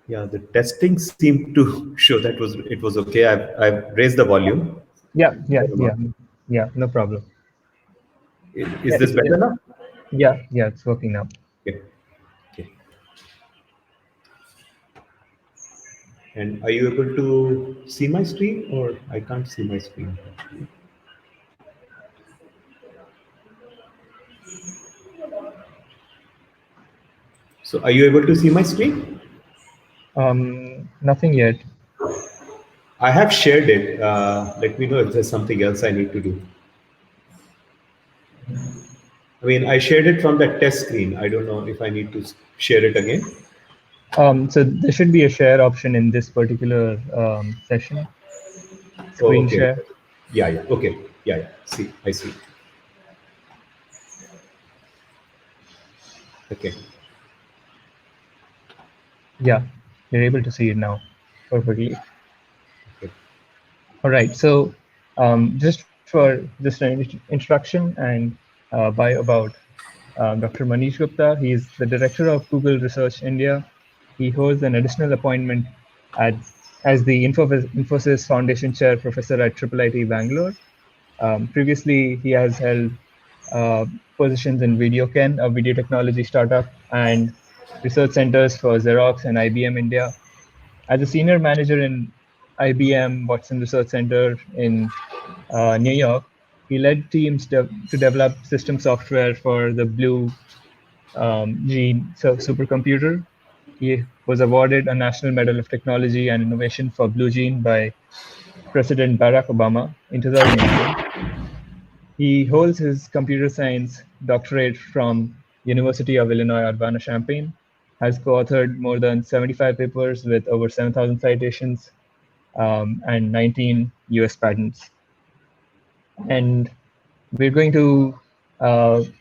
Yeah, the testing seemed to show that it was okay. I've raised the volume. Yeah, yeah, yeah, yeah. No problem. Is Yeah, this better now? yeah. It's working now. Okay. Okay. And are you able to see my screen, or I can't see my screen? So are you able to see my screen? Nothing yet. I have shared it. Let me know if there's something else I need to do. I mean, I shared it from that test screen. I don't know if I need to share it again. So there should be a share option in this particular session. Oh, Screen okay. share. Yeah, yeah. Okay. Yeah, yeah. See, I see. Okay. Yeah, you're able to see it now perfectly. Okay. All right. So just an introduction and bio about Dr. Manish Gupta. He is the director of Google Research India. He holds an additional appointment at, as the Infosys Foundation Chair Professor at IIIT Bangalore. Previously, he has held uh, positions in VideoCen, a video technology startup, and research centers for Xerox and IBM India. As a senior manager in IBM Watson Research Center in New York, he led teams to develop system software for the Blue Gene supercomputer. He was awarded a National Medal of Technology and Innovation for Blue Gene by President Barack Obama in 2009. He holds his computer science doctorate from University of Illinois Urbana-Champaign, has co-authored more than 75 papers with over 7,000 citations and 19 US patents. And we're going to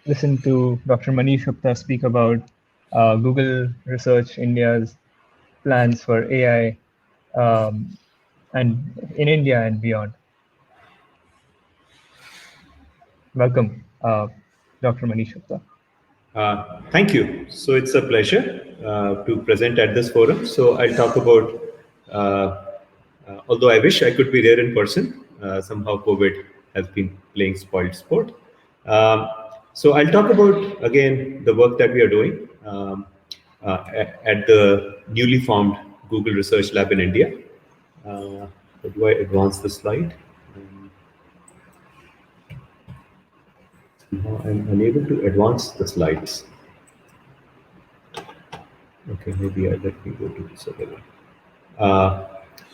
listen to Dr. Manish Gupta speak about Google Research India's plans for AI and in India and beyond. Welcome, Dr. Manish Gupta. Thank you. So it's a pleasure to present at this forum. So I'll talk about, although I wish I could be there in person, somehow COVID has been playing spoiled sport. Um, so I'll talk about, again, the work that we are doing at the newly formed Google Research Lab in India. How do I advance the slide? Somehow I'm unable to advance the slides. Okay, maybe let me go to this other one.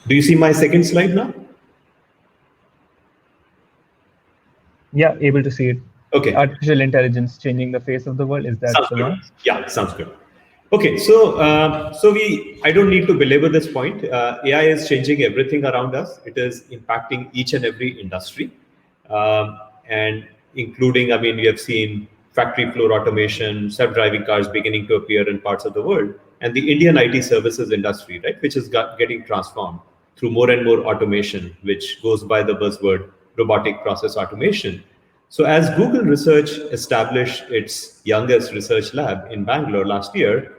Do you see my second slide now? Yeah, able to see it. Okay. Artificial intelligence changing the face of the world. Is that Sounds the good. one? Yeah, sounds good. Okay, so I don't need to belabor this point. AI is changing everything around us. It is impacting each and every industry, and including, I mean, we have seen factory floor automation, self-driving cars beginning to appear in parts of the world, and the Indian IT services industry, right, which is getting transformed through more and more automation, which goes by the buzzword robotic process automation. So, as Google Research established its youngest research lab in Bangalore last year,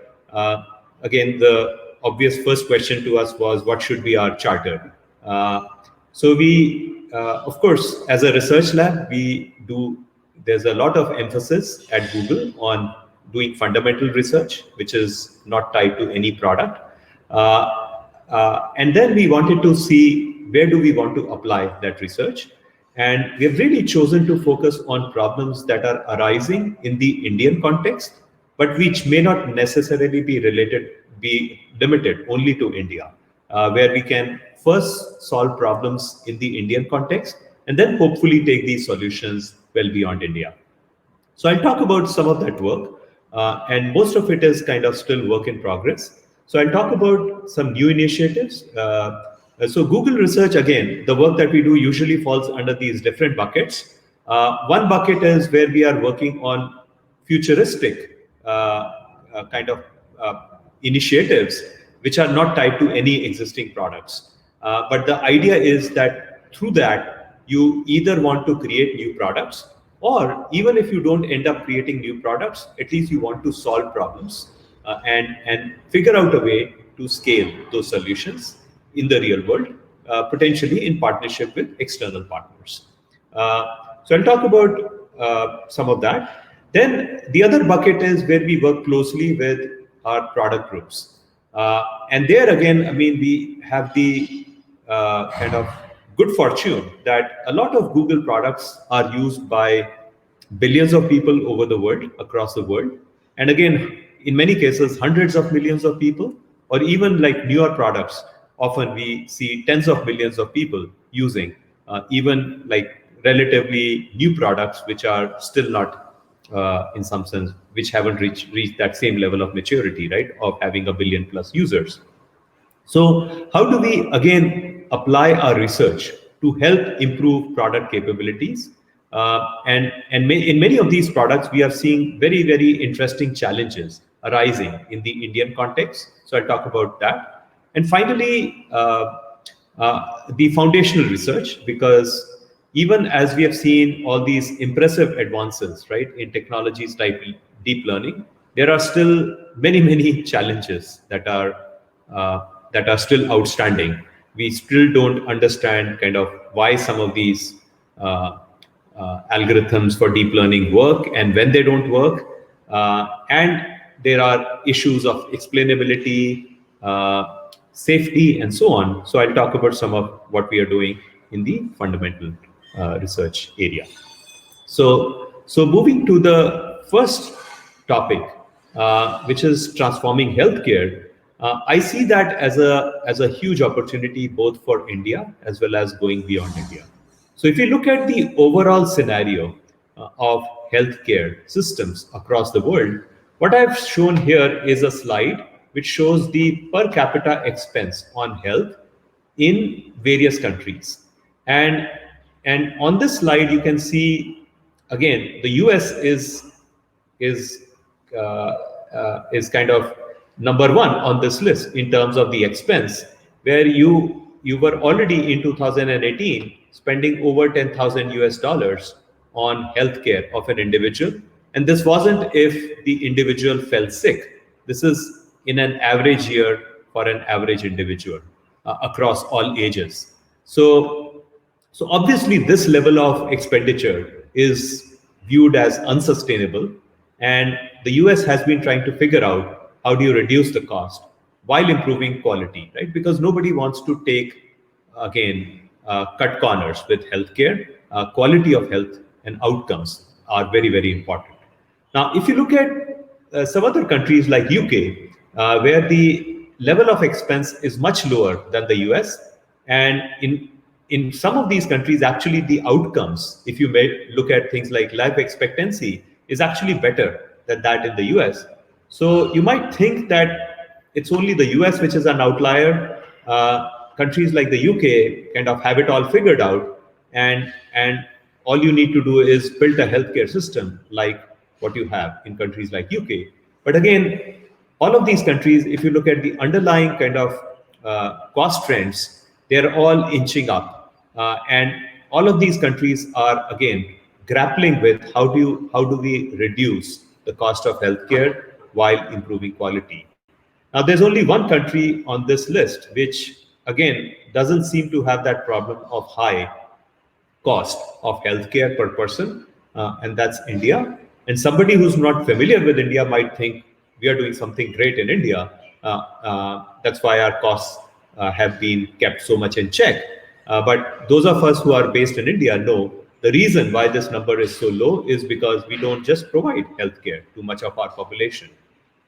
again, the obvious first question to us was, what should be our charter? Of course, as a research lab, there's a lot of emphasis at Google on doing fundamental research, which is not tied to any product. And then we wanted to see where do we want to apply that research. And we have really chosen to focus on problems that are arising in the Indian context, but which may not necessarily be limited only to India, where we can first solve problems in the Indian context and then hopefully take these solutions well beyond India. So I'll talk about some of that work, and most of it is kind of still work in progress. So I'll talk about some new initiatives. So Google Research, again, the work that we do usually falls under these different buckets. One bucket is where we are working on futuristic kind of initiatives which are not tied to any existing products. But the idea is that through that, you either want to create new products, or even if you don't end up creating new products, at least you want to solve problems and figure out a way to scale those solutions in the real world, potentially in partnership with external partners. So I'll talk about some of that. Then the other bucket is where we work closely with our product groups. And there again, I mean, we have the kind of good fortune that a lot of Google products are used by billions of people over the world, across the world. And again, in many cases, hundreds of millions of people, or even like newer products, often we see tens of millions of people using, even like relatively new products, which are still not, in some sense, which haven't reached that same level of maturity, right, of having a billion plus users. So how do we again apply our research to help improve product capabilities? In many of these products, we are seeing very interesting challenges arising in the Indian context. So I'll talk about that. And finally, the foundational research, because even as we have seen all these impressive advances, right, in technologies like deep learning, there are still many challenges that are still outstanding. We still don't understand kind of why some of these algorithms for deep learning work and when they don't work. And there are issues of explainability, safety, and so on. So I'll talk about some of what we are doing in the fundamental research area. So moving to the first topic, which is transforming healthcare, I see that as a huge opportunity both for India as well as going beyond India. So if you look at the overall scenario of healthcare systems across the world, what I've shown here is a slide which shows the per capita expense on health in various countries. And on this slide, you can see, again, the US is kind of number one on this list in terms of the expense, where you were already in 2018 spending over 10,000 US dollars on healthcare of an individual. And this wasn't if the individual fell sick. This is in an average year for an average individual across all ages. So obviously this level of expenditure is viewed as unsustainable. And the US has been trying to figure out how do you reduce the cost while improving quality, right? Because nobody wants to take, again, cut corners with healthcare. Quality of health and outcomes are very important. Now, if you look at some other countries like UK, where the level of expense is much lower than the US, and in some of these countries, actually the outcomes, if you may look at things like life expectancy, is actually better than that in the US. So you might think that it's only the US which is an outlier. Countries like the UK kind of have it all figured out, and all you need to do is build a healthcare system like what you have in countries like UK. But again, all of these countries, if you look at the underlying kind of cost trends, they're all inching up, and all of these countries are again grappling with how do we reduce the cost of healthcare while improving quality. Now, there's only one country on this list which again doesn't seem to have that problem of high cost of healthcare per person, and that's India. And somebody who's not familiar with India might think we are doing something great in India. That's why our costs have been kept so much in check. But those of us who are based in India know the reason why this number is so low is because we don't just provide healthcare to much of our population.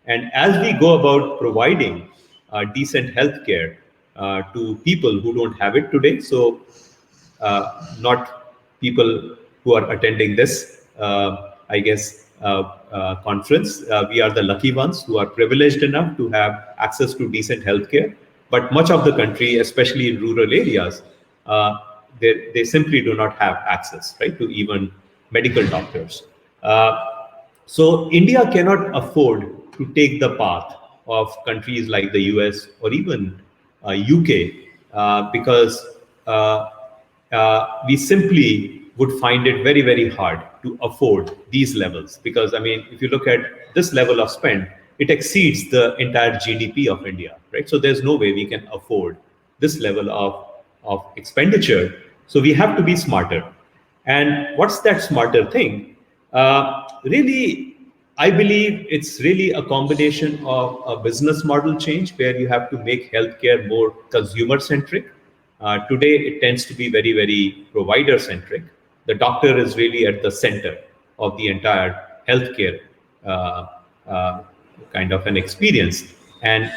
And as we go about providing decent healthcare to people who don't have it today, so not people who are attending this, I guess, conference. We are the lucky ones who are privileged enough to have access to decent healthcare. But much of the country, especially in rural areas, they simply do not have access, right, to even medical doctors. So India cannot afford to take the path of countries like the US or even UK, because we simply would find it very hard to afford these levels. Because I mean, if you look at this level of spend, it exceeds the entire GDP of India, right? So there's no way we can afford this level of expenditure. So we have to be smarter. And what's that smarter thing? Really, I believe it's really a combination of a business model change where you have to make healthcare more consumer centric. Today, it tends to be very, very provider centric. The doctor is really at the center of the entire healthcare uh, uh, kind of an experience. And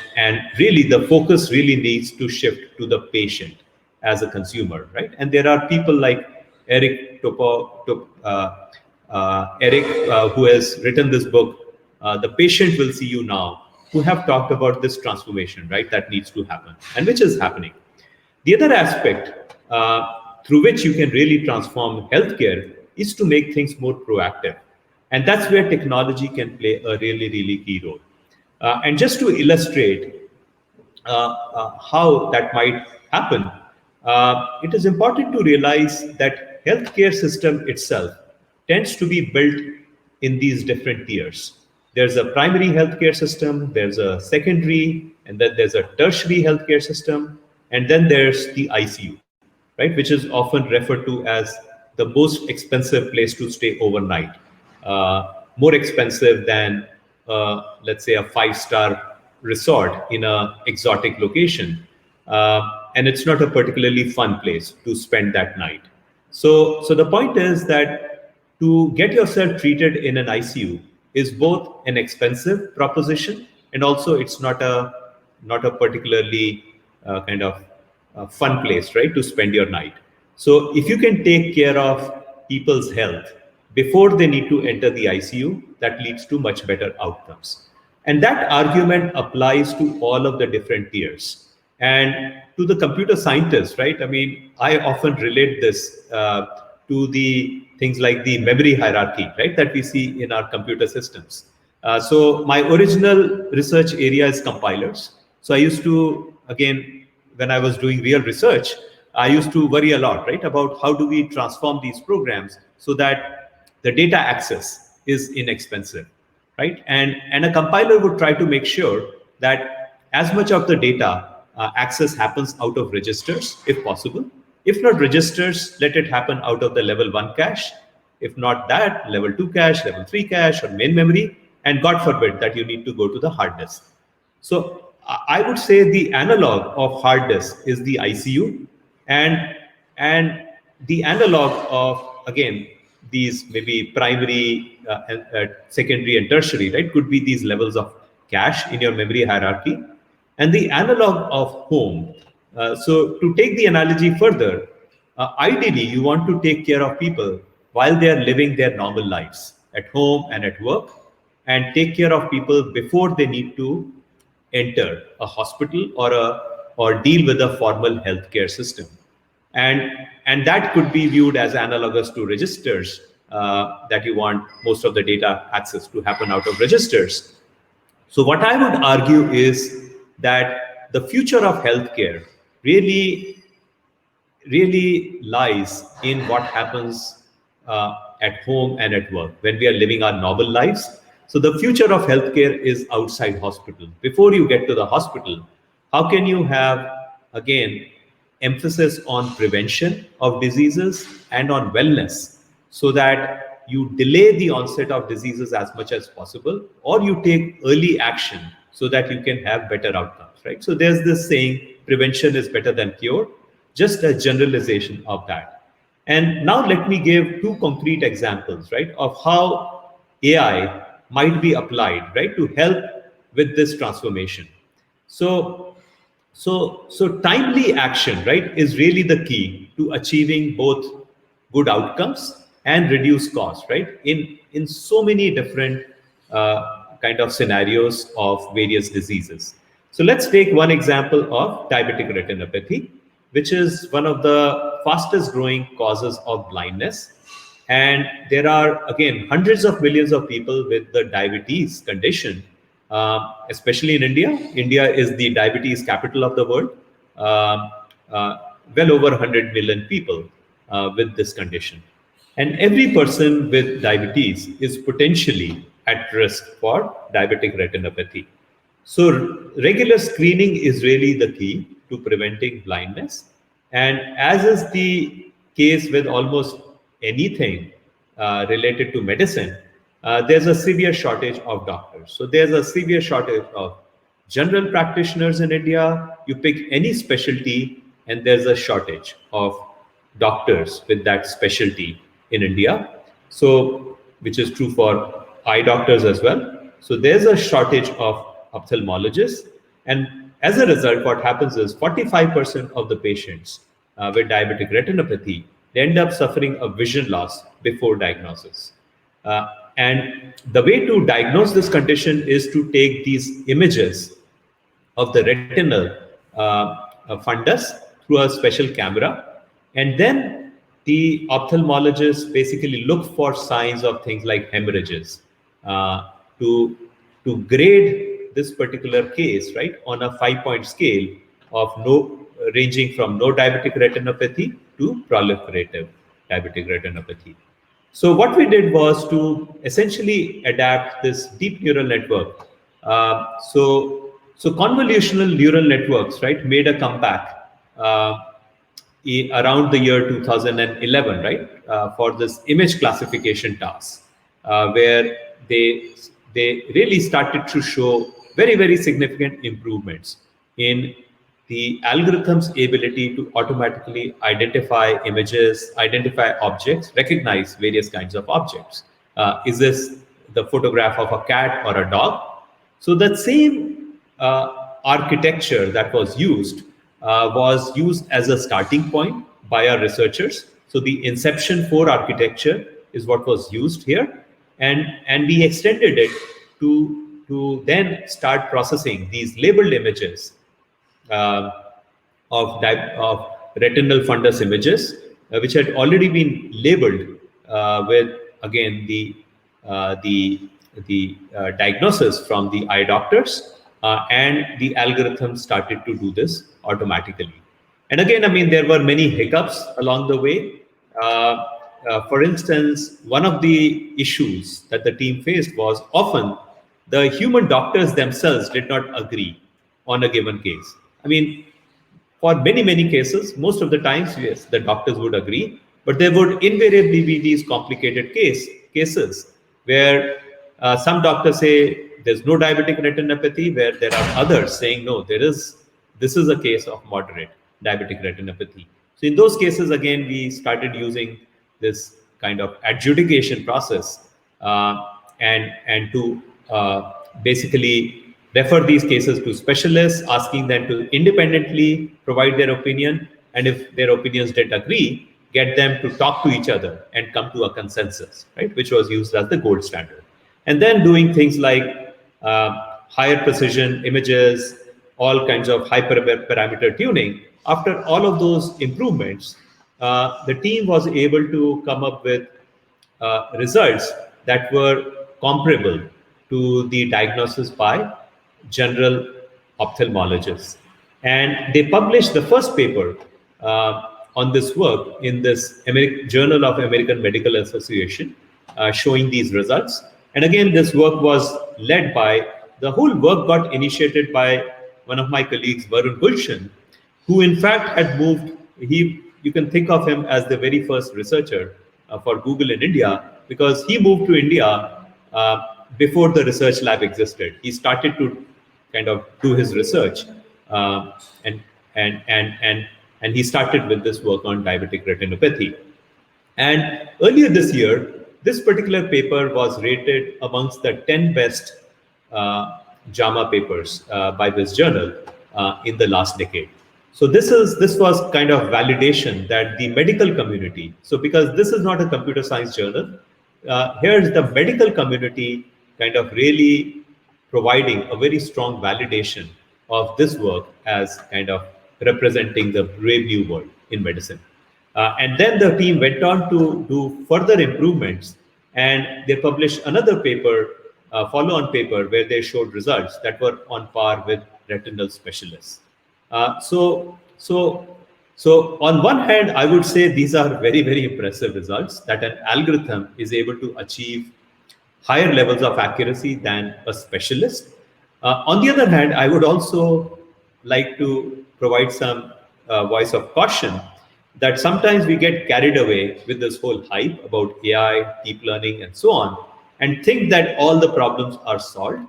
really, the focus really needs to shift to the patient as a consumer, right? And there are people like Eric, who has written this book, The Patient Will See You Now, who have talked about this transformation, right, that needs to happen and which is happening. The other aspect through which you can really transform healthcare is to make things more proactive. And that's where technology can play a really, really key role. And just to illustrate how that might happen, it is important to realize that healthcare system itself tends to be built in these different tiers. There's a primary healthcare system, there's a secondary, and then there's a tertiary healthcare system, and then there's the ICU, right, which is often referred to as the most expensive place to stay overnight, more expensive than, let's say, a five-star resort in a exotic location. And it's not a particularly fun place to spend that night. So the point is that to get yourself treated in an ICU is both an expensive proposition, and also it's not a particularly kind of fun place, right, to spend your night. So if you can take care of people's health before they need to enter the ICU, that leads to much better outcomes. And that argument applies to all of the different tiers. And to the computer scientists, right? I mean, I often relate this to the things like the memory hierarchy, right, that we see in our computer systems. So my original research area is compilers. So I used to, again, when I was doing real research, I used to worry a lot, right, about how do we transform these programs so that the data access is inexpensive, right? And a compiler would try to make sure that as much of the data access happens out of registers, if possible. If not registers, let it happen out of the level 1 cache. If not that, level 2 cache, level 3 cache, or main memory, and God forbid that you need to go to the hard disk. So I would say the analog of hard disk is the ICU, and the analog of, again, these maybe primary, secondary, and tertiary, right, could be these levels of cache in your memory hierarchy, and the analog of home. So to take the analogy further, ideally you want to take care of people while they are living their normal lives at home and at work, and take care of people before they need to enter a hospital or deal with a formal healthcare system. And that could be viewed as analogous to registers, that you want most of the data access to happen out of registers. So what I would argue is that the future of healthcare really lies in what happens at home and at work when we are living our normal lives. So the future of healthcare is outside hospital. Before you get to the hospital, how can you have, again, emphasis on prevention of diseases and on wellness, so that you delay the onset of diseases as much as possible, or you take early action so that you can have better outcomes, right? So there's this saying, prevention is better than cure, just a generalization of that. And now let me give two concrete examples, right, of how AI might be applied, right, to help with this transformation. So timely action, right, is really the key to achieving both good outcomes and reduce costs, right, in so many different kind of scenarios of various diseases. So let's take one example of diabetic retinopathy, which is one of the fastest growing causes of blindness. And there are, again, hundreds of millions of people with the diabetes condition, especially in India. India is the diabetes capital of the world. Um, well over 100 million people with this condition. And every person with diabetes is potentially at risk for diabetic retinopathy. So, regular screening is really the key to preventing blindness. And as is the case with almost anything related to medicine, there's a severe shortage of doctors. So, there's a severe shortage of general practitioners in India. You pick any specialty, and there's a shortage of doctors with that specialty in India. So, which is true for eye doctors as well. So, there's a shortage of ophthalmologists. And as a result, what happens is 45% of the patients with diabetic retinopathy, they end up suffering a vision loss before diagnosis. And the way to diagnose this condition is to take these images of the retinal fundus through a special camera. And then the ophthalmologist basically look for signs of things like hemorrhages uh, to, to grade this particular case, right, on a 5-point scale of no ranging from no diabetic retinopathy to proliferative diabetic retinopathy. So what we did was to essentially adapt this deep neural network. So convolutional neural networks, right, made a comeback around the year 2011, right, for this image classification task, where they really started to show very significant improvements in the algorithm's ability to automatically identify images, identify objects, recognize various kinds of objects. Is this the photograph of a cat or a dog? So that same architecture that was used as a starting point by our researchers. So the Inception 4 architecture is what was used here, and we extended it to then start processing these labeled images uh, of retinal fundus images, which had already been labeled with again the diagnosis from the eye doctors, and the algorithm started to do this automatically. And again, I mean, there were many hiccups along the way. For instance, one of the issues that the team faced was often the human doctors themselves did not agree on a given case. I mean, for many cases, most of the times, yes, the doctors would agree, but there would invariably be these complicated cases where some doctors say there's no diabetic retinopathy, where there are others saying no, there is. This is a case of moderate diabetic retinopathy. So in those cases, again, we started using this kind of adjudication process, and to basically refer these cases to specialists, asking them to independently provide their opinion, and if their opinions didn't agree, get them to talk to each other and come to a consensus, right, which was used as the gold standard. And then doing things like higher precision images, all kinds of hyperparameter tuning. After all of those improvements, the team was able to come up with results that were comparable to the diagnosis by general ophthalmologists. And they published the first paper on this work in this Journal of American Medical Association, showing these results. And again, this work was led by, the whole work got initiated by one of my colleagues, Varun Gulshan, who in fact had moved, you can think of him as the very first researcher for Google in India, because he moved to India before the research lab existed. He started to kind of do his research, and he started with this work on diabetic retinopathy. And earlier this year, this particular paper was rated amongst the 10 best JAMA papers by this journal in the last decade. So this was kind of validation that the medical community. So because this is not a computer science journal, here's the medical community kind of really providing a very strong validation of this work as kind of representing the brave new world in medicine. And then the team went on to do further improvements, and they published another paper, follow-on paper, where they showed results that were on par with retinal specialists. So So on one hand, I would say these are very, very impressive results that an algorithm is able to achieve higher levels of accuracy than a specialist. On the other hand, I would also like to provide some voice of caution that sometimes we get carried away with this whole hype about AI, deep learning, and so on, and think that all the problems are solved.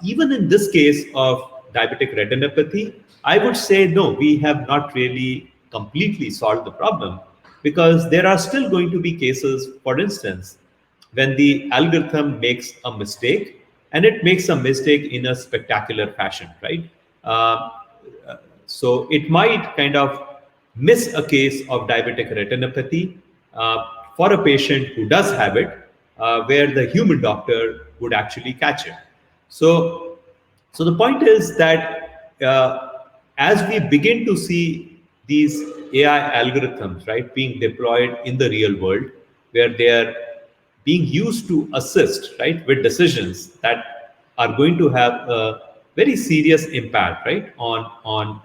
Even in this case of diabetic retinopathy, I would say no, we have not really completely solved the problem because there are still going to be cases, for instance, when the algorithm makes a mistake and it makes a mistake in a spectacular fashion, right? Uh, so it might kind of miss a case of diabetic retinopathy for a patient who does have it, where the human doctor would actually catch it. So, so the point is that as we begin to see these AI algorithms, right, being deployed in the real world, where they are being used to assist, right, with decisions that are going to have a very serious impact, right, on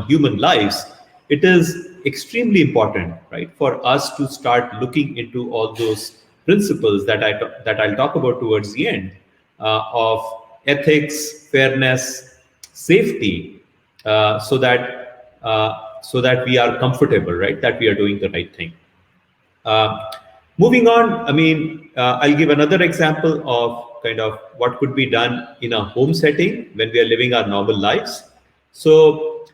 human lives, it is extremely important, right, for us to start looking into all those principles that I'll talk about towards the end of ethics, fairness, safety, so that we are comfortable, right, that we are doing the right thing. Uh, Moving on, I mean, I'll give another example of kind of what could be done in a home setting when we are living our normal lives. So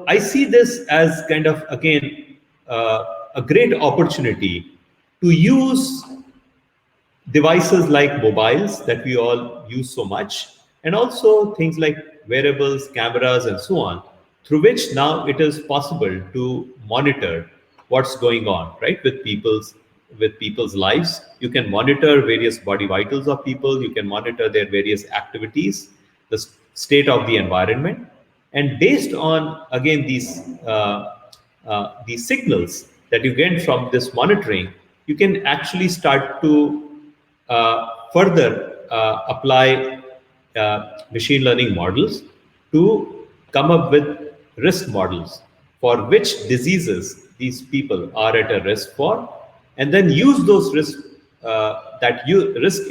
I see this as kind of again a great opportunity to use devices like mobiles that we all use so much, and also things like wearables, cameras, and so on, through which now it is possible to monitor what's going on, right, with people's lives. You can monitor various body vitals of people. You can monitor their various activities, the state of the environment, and based on again these signals that you get from this monitoring, you can actually start to further apply machine learning models to come up with risk models for which diseases these people are at a risk for, and then use those risk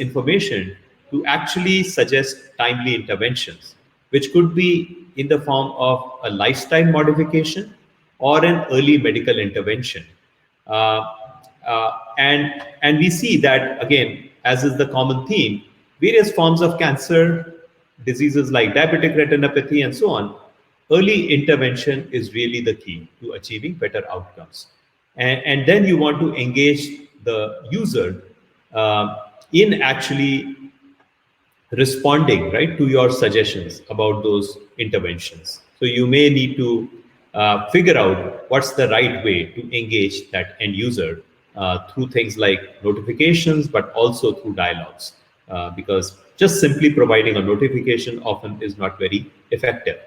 information to actually suggest timely interventions, which could be in the form of a lifestyle modification or an early medical intervention. Uh, and we see that again, as is the common theme, various forms of cancer, diseases like diabetic retinopathy, and so on. Early intervention is really the key to achieving better outcomes. And then you want to engage the user in actually responding, right, to your suggestions about those interventions. So you may need to figure out what's the right way to engage that end user through things like notifications, but also through dialogues, because just simply providing a notification often is not very effective.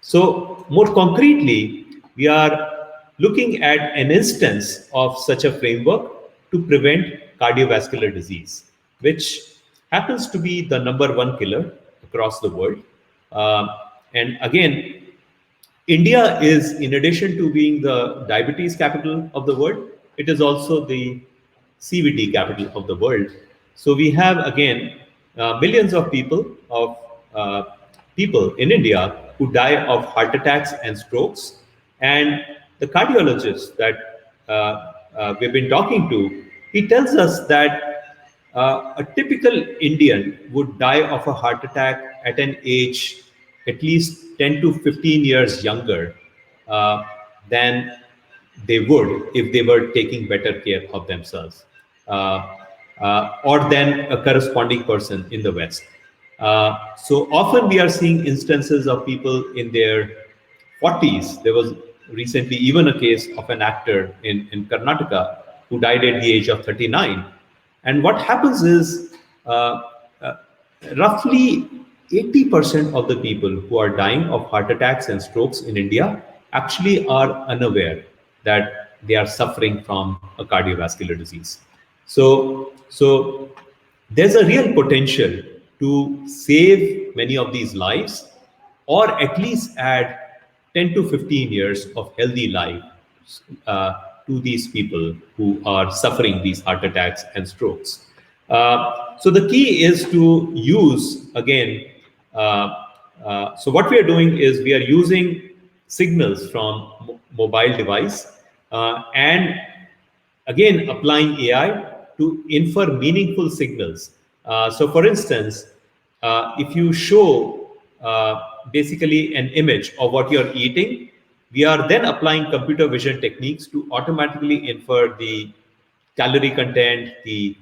So more concretely, we are looking at an instance of such a framework to prevent cardiovascular disease, which happens to be the number one killer across the world. Um, and again, India is, in addition to being the diabetes capital of the world, it is also the CVD capital of the world. So we have again millions of uh, people in India who die of heart attacks and strokes, and the cardiologist that we've been talking to, he tells us that a typical Indian would die of a heart attack at an age at least 10 to 15 years younger uh, than they would if they were taking better care of themselves, or than a corresponding person in the West. So often we are seeing instances of people in their 40s. There was recently even a case of an actor in Karnataka who died at the age of 39. And what happens is uh, uh, roughly 80% of the people who are dying of heart attacks and strokes in India actually are unaware that they are suffering from a cardiovascular disease. So there's a real potential to save many of these lives, or at least add 10 to 15 years of healthy life to these people who are suffering these heart attacks and strokes. So the key is to use, again, so what we are doing is we are using signals from mobile device and again applying AI to infer meaningful signals. So for instance, if you show basically an image of what you're eating, we are then applying computer vision techniques to automatically infer the calorie content, the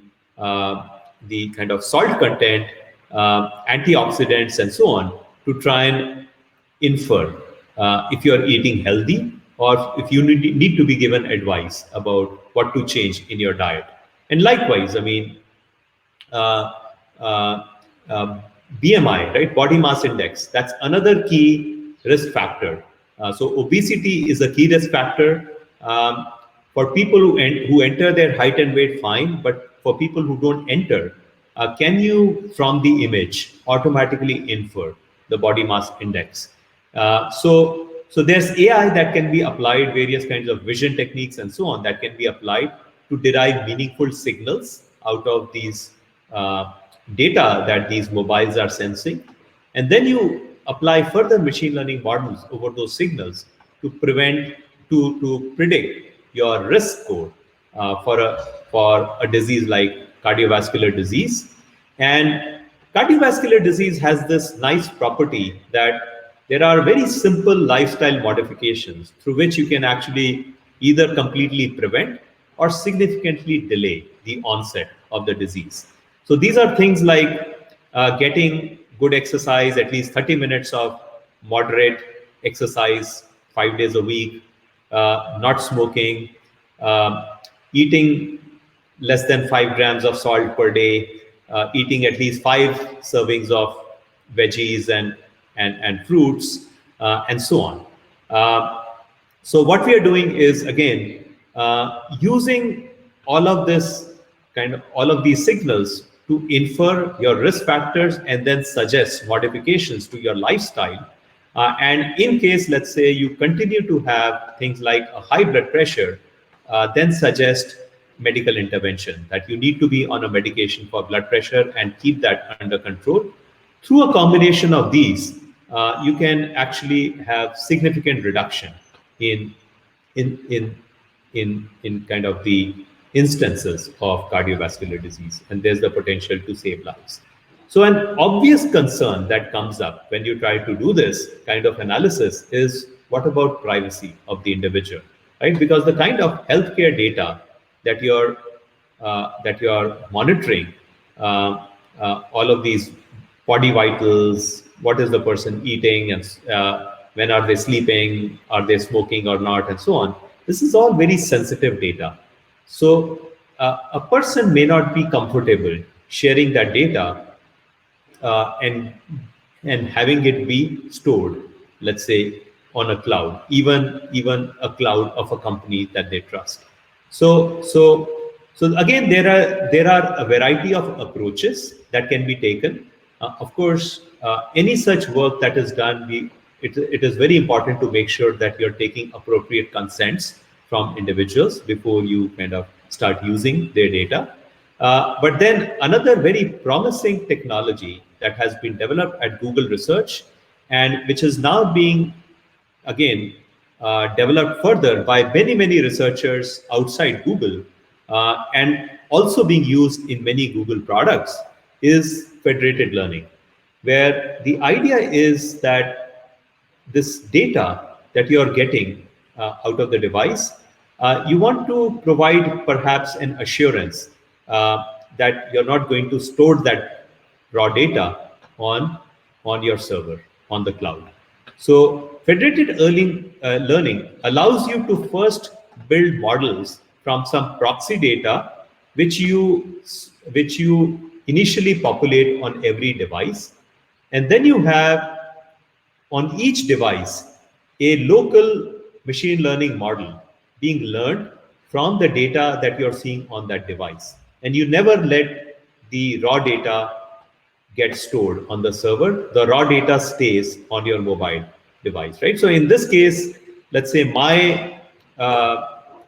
kind of salt content, antioxidants, and so on, to try and infer if you're eating healthy or if you need to be given advice about what to change in your diet. And likewise, I mean, uh, uh, uh, BMI, right? Body mass index. That's another key risk factor. So obesity is a key risk factor for people who enter their height and weight fine, but for people who don't enter, can you from the image automatically infer the body mass index? So there's AI that can be applied, various kinds of vision techniques and so on that can be applied to derive meaningful signals out of these uh, data that these mobiles are sensing. And then you apply further machine learning models over those signals to predict your risk score for a disease like cardiovascular disease. And cardiovascular disease has this nice property that there are very simple lifestyle modifications through which you can actually either completely prevent or significantly delay the onset of the disease. So these are things like getting good exercise, at least 30 minutes of moderate exercise 5 days a week, not smoking, eating less than 5 grams of salt per day, eating at least 5 servings of veggies and fruits, and so on. So what we are doing is, again, using all of these signals to infer your risk factors and then suggest modifications to your lifestyle. And in case, let's say, you continue to have things like a high blood pressure, then suggest medical intervention, that you need to be on a medication for blood pressure and keep that under control. Through a combination of these, you can actually have significant reduction in in in in kind of the instances of cardiovascular disease, and there's the potential to save lives. So an obvious concern that comes up when you try to do this kind of analysis is, what about privacy of the individual, right? Because the kind of healthcare data that you're monitoring, all of these body vitals, what is the person eating, and when are they sleeping, are they smoking or not, and so on. This is all very sensitive data. So a person may not be comfortable sharing that data and having it be stored, let's say, on a cloud, even a cloud of a company that they trust. So again, there are a variety of approaches that can be taken. Of course, any such work that is done, it is very important to make sure that you're taking appropriate consents from individuals before you kind of start using their data. But then another very promising technology that has been developed at Google Research, and which is now being, again, developed further by many researchers outside Google, and also being used in many Google products, is federated learning, where the idea is that this data that you're getting out of the device, you want to provide perhaps an assurance that you're not going to store that raw data on your server, on the cloud. So federated learning allows you to first build models from some proxy data, which you initially populate on every device, and then you have on each device a local machine learning model being learned from the data that you're seeing on that device. And you never let the raw data get stored on the server. The raw data stays on your mobile. device, right? So in this case, let's say my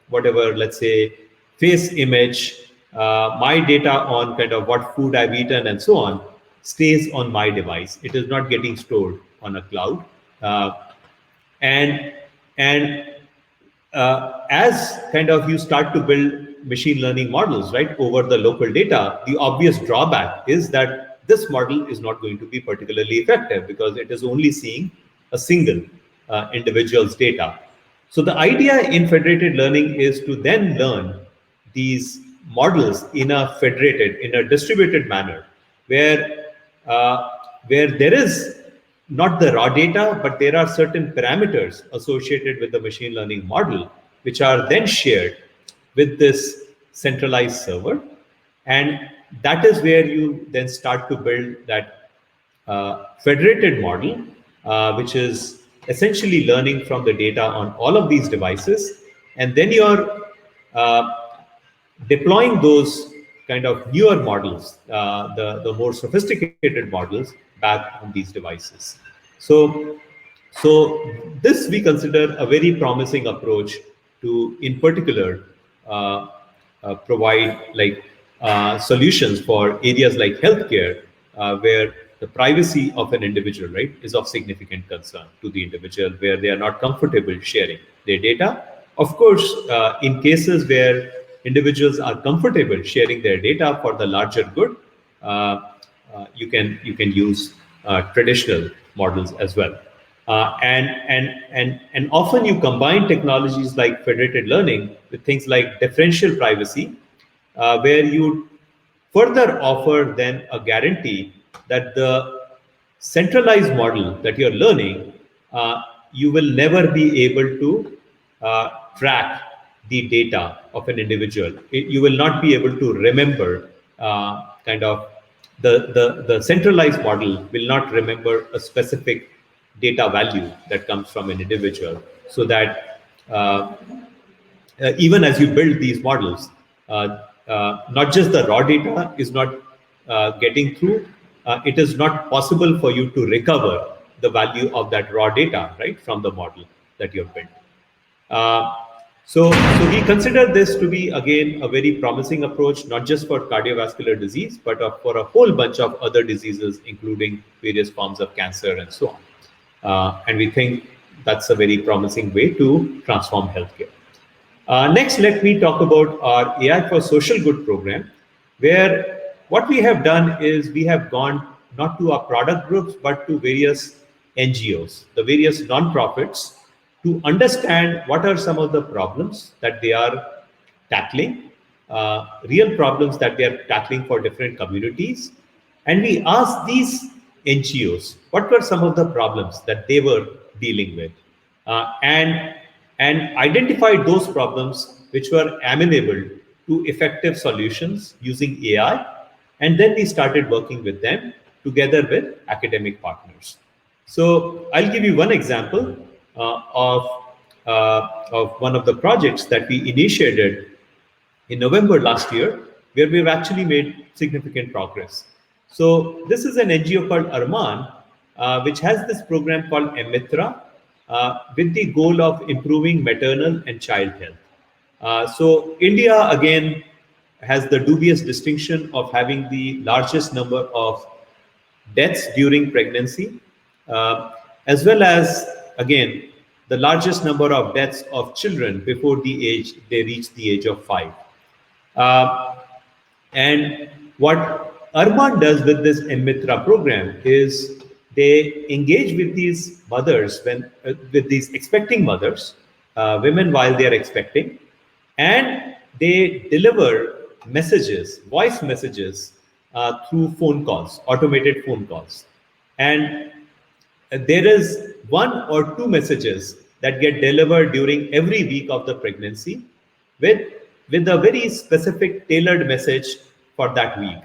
whatever, let's say face image, my data on kind of what food I've eaten and so on stays on my device. It is not getting stored on a cloud. Uh, and and as kind of you start to build machine learning models, right, over the local data, the obvious drawback is that this model is not going to be particularly effective because it is only seeing a single individual's data. So the idea in federated learning is to then learn these models in a federated, in a distributed manner, where uh, where there is not the raw data, but there are certain parameters associated with the machine learning model, which are then shared with this centralized server. And that is where you then start to build that federated model, which is essentially learning from the data on all of these devices. And then you're uh, deploying those kind of newer models, the more sophisticated models, back on these devices. So, this we consider a very promising approach to, in particular, uh, provide like solutions for areas like healthcare, where the privacy of an individual, right, is of significant concern to the individual, where they are not comfortable sharing their data. Of course, in cases where individuals are comfortable sharing their data for the larger good, you can use traditional models as well. And often you combine technologies like federated learning with things like differential privacy, where you further offer then a guarantee that the centralized model that you're learning, you will never be able to track the data of an individual. You will not be able to remember kind of the centralized model will not remember a specific data value that comes from an individual, so that even as you build these models, not just the raw data is not getting through, it is not possible for you to recover the value of that raw data, right, from the model that you've built. Uh, so we consider this to be, again, a very promising approach, not just for cardiovascular disease, but for a whole bunch of other diseases, including various forms of cancer and so on. And we think that's a very promising way to transform healthcare. Next, let me talk about our AI for Social Good program, where what we have done is we have gone not to our product groups, but to various NGOs, the various nonprofits, to understand what are some of the problems that they are tackling, real problems that they are tackling for different communities. And we asked these NGOs what were some of the problems that they were dealing with, and identified those problems which were amenable to effective solutions using AI. And then we started working with them together with academic partners. So I'll give you one example of one of the projects that we initiated in November last year, where we've actually made significant progress. So this is an NGO called Arman, which has this program called Emitra, with the goal of improving maternal and child health. So India, again, has the dubious distinction of having the largest number of deaths during pregnancy, as well as, again, the largest number of deaths of children before they reach the age of 5. Uh, and what Arman does with this Mitra program is they engage with these mothers, with these expecting mothers, women while they are expecting, and they deliver messages, voice messages, through phone calls, automated phone calls. And there is one or two messages that get delivered during every week of the pregnancy, with a very specific tailored message for that week.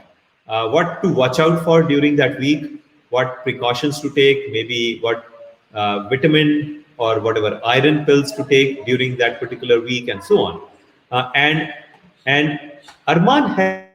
What to watch out for during that week, what precautions to take, maybe what vitamin or whatever iron pills to take during that particular week, and so on. And Arman has developed a very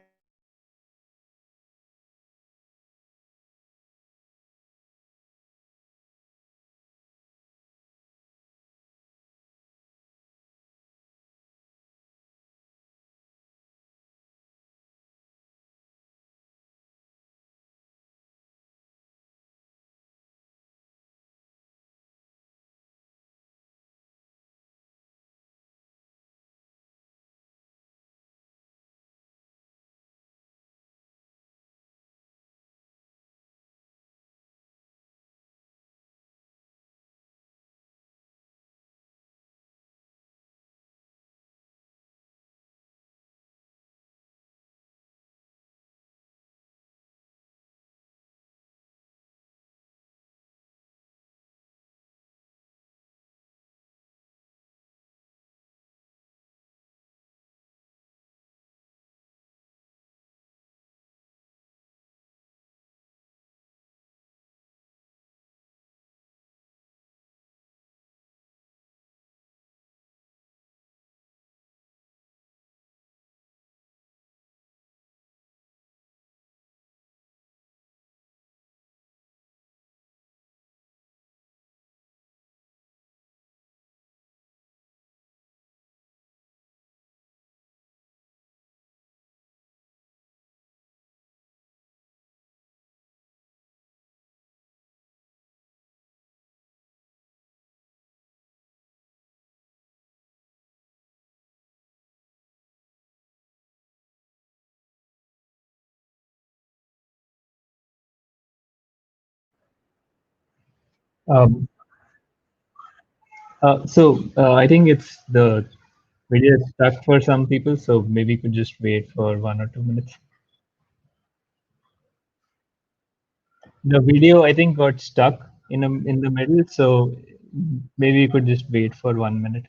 Um, I think it's the video is stuck for some people, so maybe you could just wait for 1 or 2 minutes. The video I think got stuck in the middle, so maybe you could just wait for 1 minute.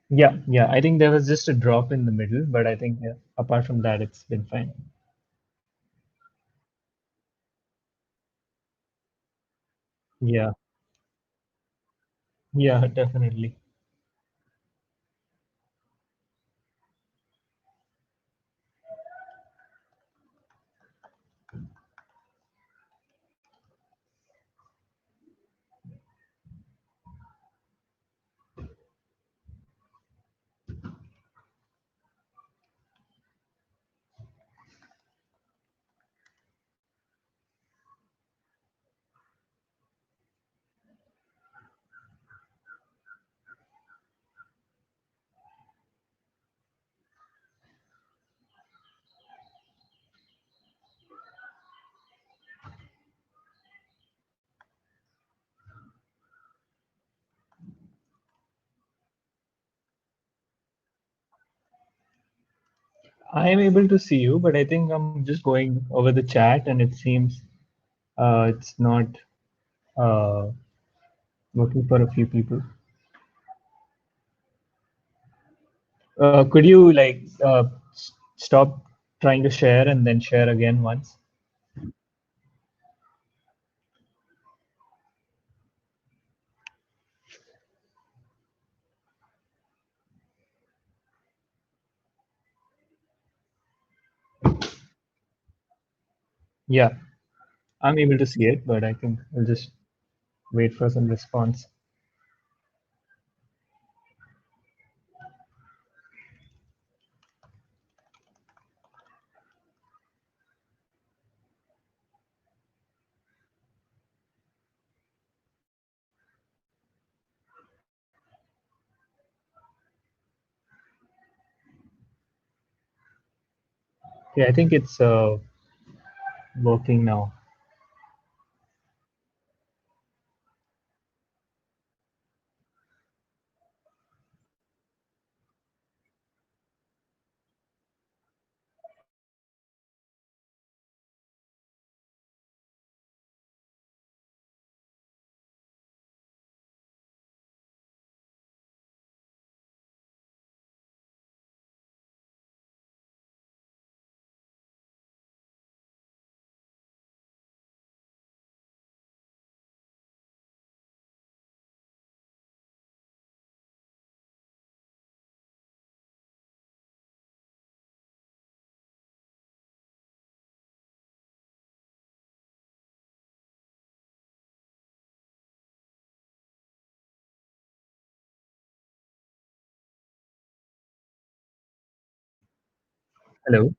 Yeah, yeah. I think there was just a drop in the middle, but I think apart from that, it's been fine. Yeah, yeah, definitely. I am able to see you, but I think I'm just going over the chat, and it seems it's not uh, working for a few people. Could you like stop trying to share and then share again once? Yeah, I'm able to see it, but I think I'll just wait for some response. Yeah, I think it's working now. Hello.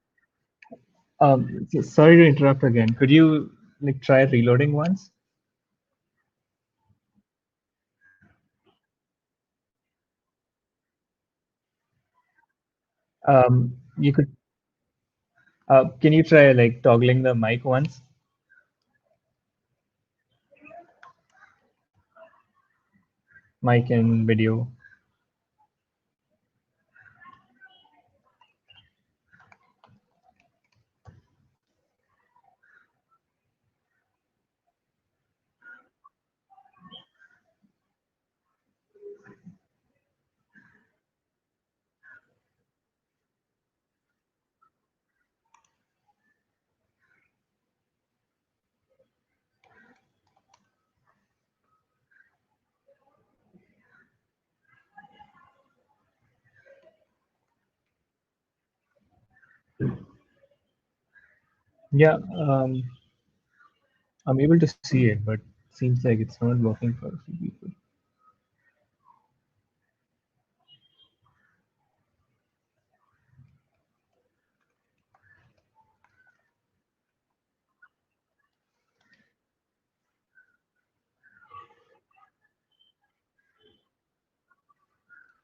Sorry to interrupt again. Could you like try reloading once? You could. Can you try like toggling the mic once? Mic and video. Yeah, I'm able to see it, but seems like it's not working for a few people.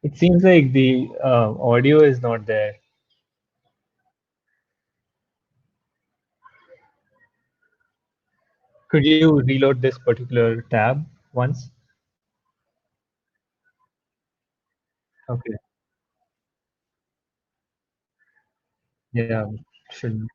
It seems like the audio is not there. Could you reload this particular tab once? Okay. Yeah, should.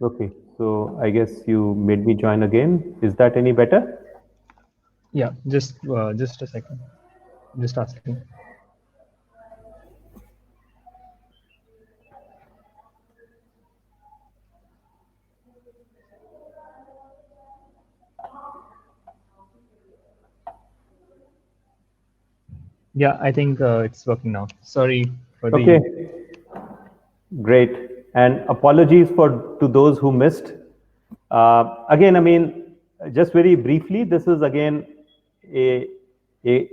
Okay, so I guess you made me join again. Is that any better? Yeah, just a second. Just asking. Yeah, I think it's working now. Sorry for the. Okay, great. And apologies for to those who missed. Again, I mean, just very briefly, this is again a, a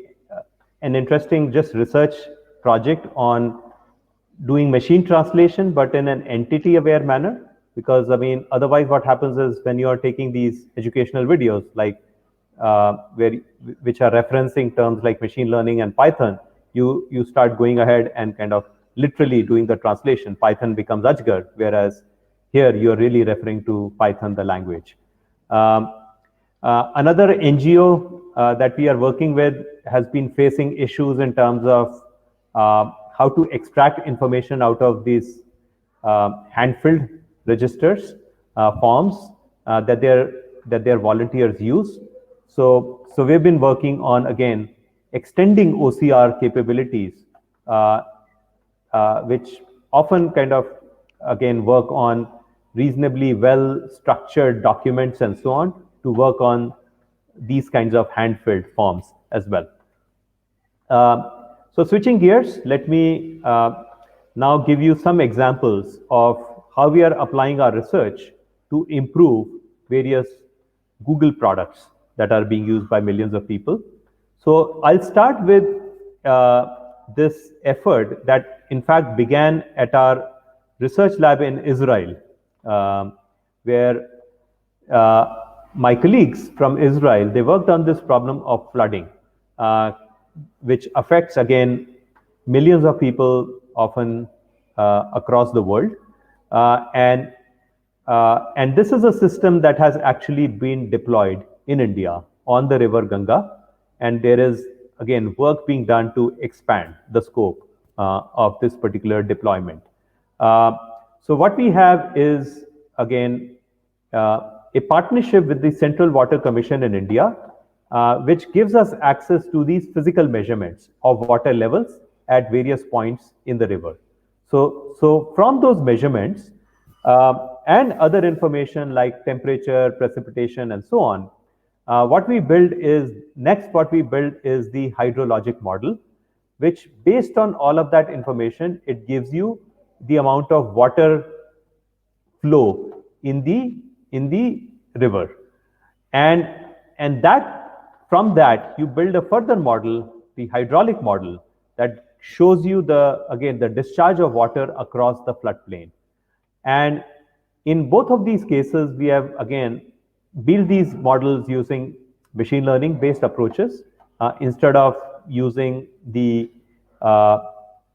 an interesting just research project on doing machine translation, but in an entity-aware manner. Because I mean, otherwise, what happens is when you are taking these educational videos, like where which are referencing terms like machine learning and Python, you start going ahead and kind of literally doing the translation. Python becomes Ajgar, whereas here you're really referring to Python, the language. Um, Another NGO that we are working with has been facing issues in terms of how to extract information out of these hand-filled registers, forms that their volunteers use. So we've been working on again extending OCR capabilities, which often kind of again work on reasonably well structured documents and so on to work on these kinds of hand-filled forms as well. So switching gears, let me now give you some examples of how we are applying our research to improve various Google products that are being used by millions of people. So I'll start with this effort that in fact began at our research lab in Israel, where my colleagues from Israel, they worked on this problem of flooding, uh, which affects again millions of people often across the world. And this is a system that has actually been deployed in India on the river Ganga. And there is, again, work being done to expand the scope of this particular deployment. So what we have is, again, a partnership with the Central Water Commission in India, which gives us access to these physical measurements of water levels at various points in the river. So from those measurements and other information like temperature, precipitation, and so on, what we build is the hydrologic model, which based on all of that information, it gives you the amount of water flow in the river, and that from that you build a further model, the hydraulic model, that shows you the discharge of water across the floodplain. And in both of these cases, we have again built these models using machine learning based approaches instead of using the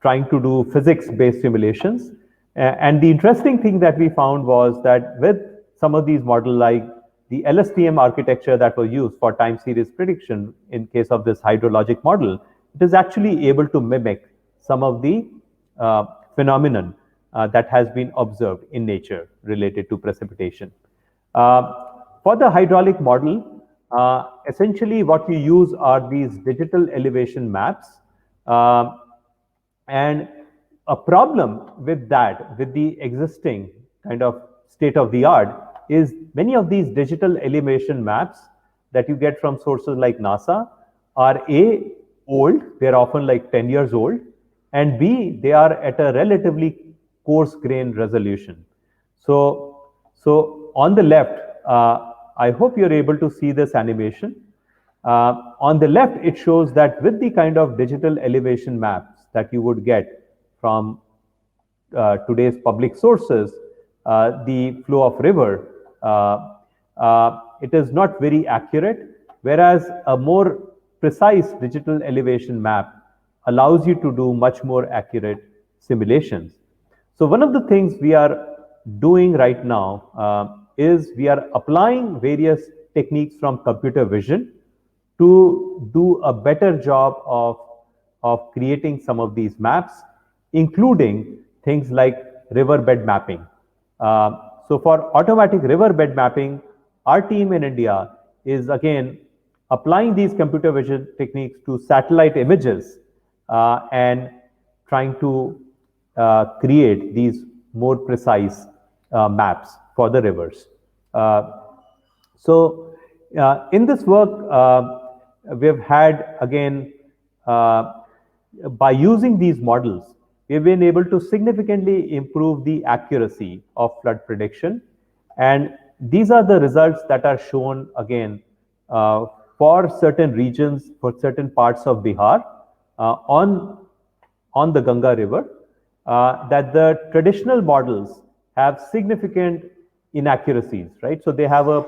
trying to do physics based simulations. And the interesting thing that we found was that with some of these models, like the LSTM architecture that was used for time series prediction in case of this hydrologic model, it is actually able to mimic some of the phenomenon that has been observed in nature related to precipitation. For the hydraulic model, Essentially, what we use are these digital elevation maps. Uh, and a problem with that, with the existing kind of state of the art, is many of these digital elevation maps that you get from sources like NASA are A, old, they're often like 10 years old, and B, they are at a relatively coarse grained resolution. So on the left, I hope you're able to see this animation. On the left, it shows that with the kind of digital elevation maps that you would get from today's public sources, the flow of river, it is not very accurate, whereas a more precise digital elevation map allows you to do much more accurate simulations. So one of the things we are doing right now is we are applying various techniques from computer vision to do a better job of creating some of these maps, including things like riverbed mapping. So for automatic riverbed mapping, our team in India is again applying these computer vision techniques to satellite images and trying to create these more precise maps for the rivers. So in this work, we've had, again, by using these models, we've been able to significantly improve the accuracy of flood prediction. And these are the results that are shown, again, for certain regions, for certain parts of Bihar, on the Ganga River, that the traditional models have significant inaccuracies, right? So they have a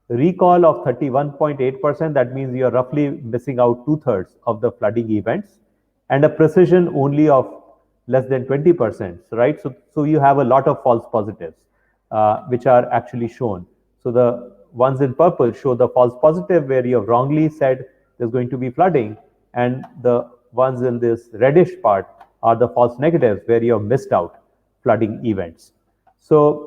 recall of 31.8%. That means you're roughly missing out 2/3 of the flooding events, and a precision only of less than 20%, right? So you have a lot of false positives, which are actually shown. So the ones in purple show the false positive where you have wrongly said there's going to be flooding, and the ones in this reddish part are the false negatives where you have missed out flooding events. So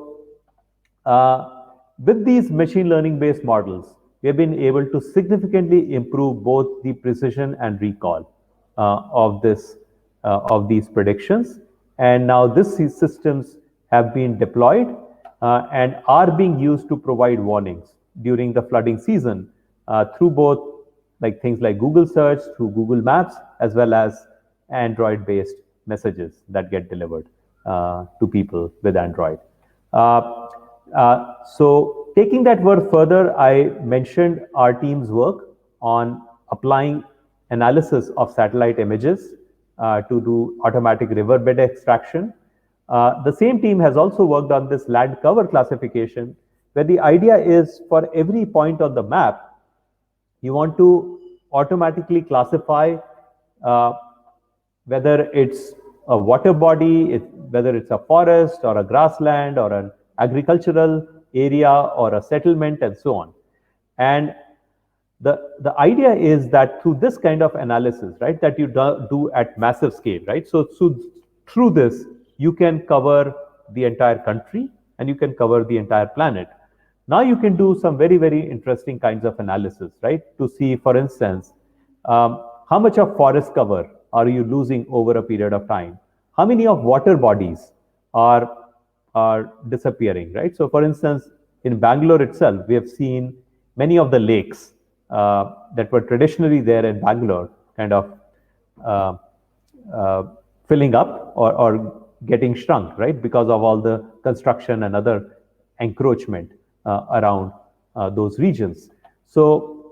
with these machine learning based models, we have been able to significantly improve both the precision and recall of these predictions. And now these systems have been deployed and are being used to provide warnings during the flooding season through both like things like Google search, through Google Maps, as well as Android based messages that get delivered to people with Android. So taking that word further, I mentioned our team's work on applying analysis of satellite images to do automatic riverbed extraction. The same team has also worked on this land cover classification, where the idea is for every point on the map, you want to automatically classify whether it's a water body, whether it's a forest or a grassland or an agricultural area or a settlement and so on. And the idea is that through this kind of analysis, right, that you do at massive scale, right? So through this, you can cover the entire country and you can cover the entire planet. Now you can do some very, very interesting kinds of analysis, right? To see, for instance, how much of forest cover are you losing over a period of time? How many of water bodies are disappearing, right? So for instance, in Bangalore itself, we have seen many of the lakes that were traditionally there in Bangalore kind of filling up or getting shrunk, right? Because of all the construction and other encroachment around those regions. So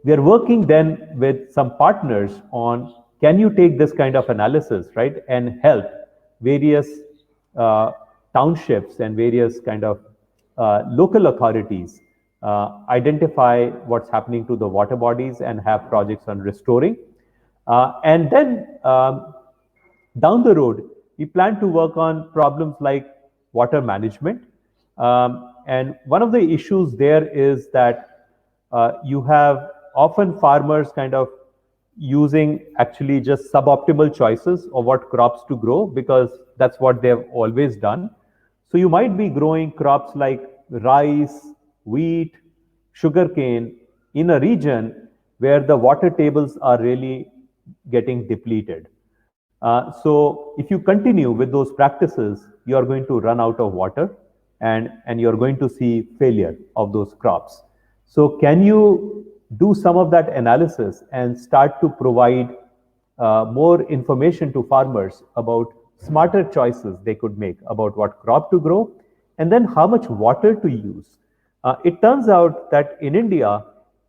we are working then with some partners on, can you take this kind of analysis, right, and help various townships and various kind of local authorities identify what's happening to the water bodies and have projects on restoring. And then down the road, we plan to work on problems like water management. And one of the issues there is that you have often farmers kind of using actually just suboptimal choices of what crops to grow because that's what they've always done. So you might be growing crops like rice, wheat, sugarcane in a region where the water tables are really getting depleted. So if you continue with those practices, you are going to run out of water, and you're going to see failure of those crops. So can you do some of that analysis and start to provide more information to farmers about smarter choices they could make about what crop to grow and then how much water to use? It turns out that in India,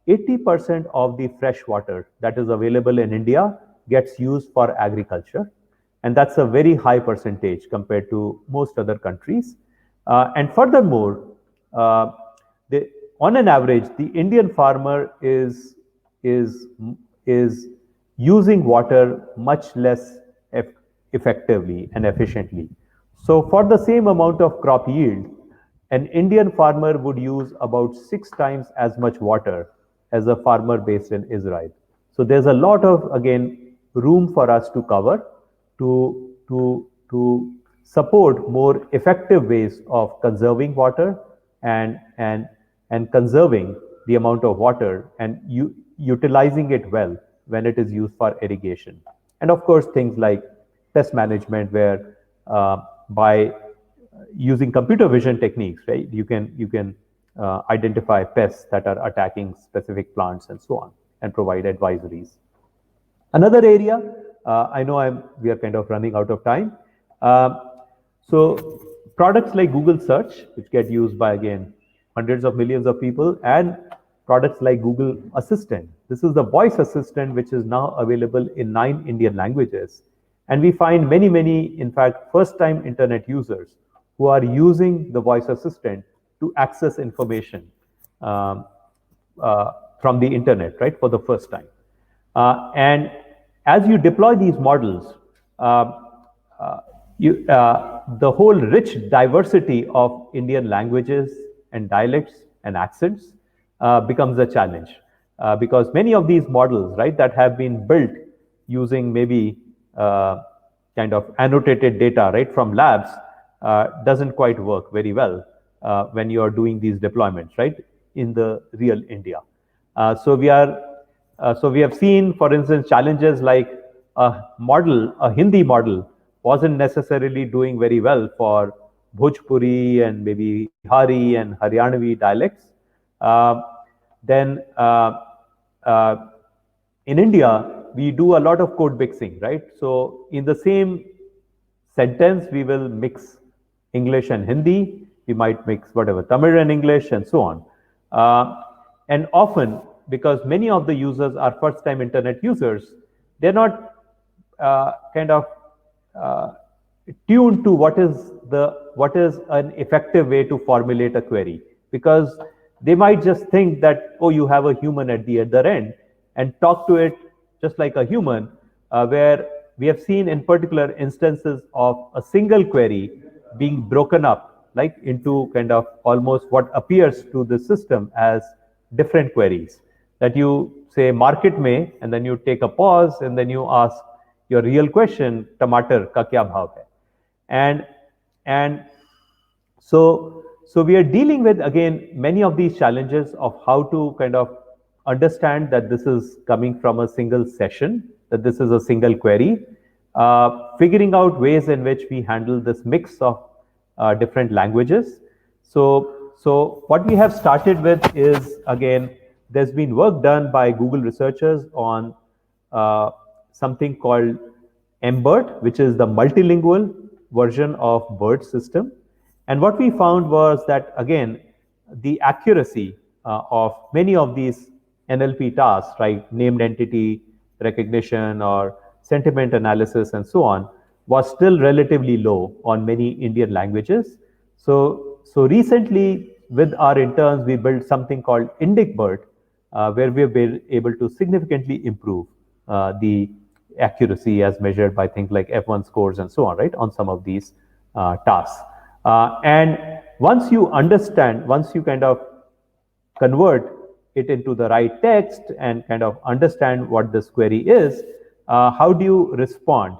80% of the fresh water that is available in India gets used for agriculture. And that's a very high percentage compared to most other countries. And furthermore, uh, on an average, the Indian farmer is, is using water much less effectively and efficiently. So for the same amount of crop yield, an Indian farmer would use about 6 times as much water as a farmer based in Israel. So there's a lot of, again, room for us to cover to support more effective ways of conserving water and conserving the amount of water and utilizing it well when it is used for irrigation. And of course, things like pest management, where by using computer vision techniques, right, you can identify pests that are attacking specific plants and so on, and provide advisories. Another area, I know we are kind of running out of time. So products like Google Search, which get used by, again, hundreds of millions of people, and products like Google Assistant. This is the voice assistant, which is now available in 9 Indian languages. And we find many, in fact, first-time internet users who are using the voice assistant to access information from the internet, right, for the first time. And as you deploy these models, the whole rich diversity of Indian languages and dialects and accents becomes a challenge, because many of these models, right, that have been built using maybe kind of annotated data, right, from labs, doesn't quite work very well when you are doing these deployments, right, in the real India. So we have seen, for instance, challenges like a Hindi model wasn't necessarily doing very well for Bhojpuri and maybe Bihari and Haryanavi dialects. Then in India, we do a lot of code mixing, right? So in the same sentence, we will mix English and Hindi. We might mix whatever Tamil and English and so on. And often, because many of the users are first-time internet users, they're not kind of tuned to what is an effective way to formulate a query, because they might just think that, oh, you have a human at the other end and talk to it just like a human, where we have seen in particular instances of a single query being broken up, like into kind of almost what appears to the system as different queries, that you say market mein, and then you take a pause, and then you ask your real question, टमाटर का क्या भाव है? And so we are dealing with, again, many of these challenges of how to kind of understand that this is coming from a single session, that this is a single query, figuring out ways in which we handle this mix of different languages. So what we have started with is, again, there's been work done by Google researchers on something called MBERT, which is the multilingual version of BERT system. And what we found was that, again, the accuracy of many of these NLP tasks, right, named entity recognition or sentiment analysis and so on, was still relatively low on many Indian languages. So recently, with our interns, we built something called IndicBERT, where we have been able to significantly improve the accuracy as measured by things like F1 scores and so on, right, on some of these tasks. And once you kind of convert it into the right text and kind of understand what this query is, how do you respond?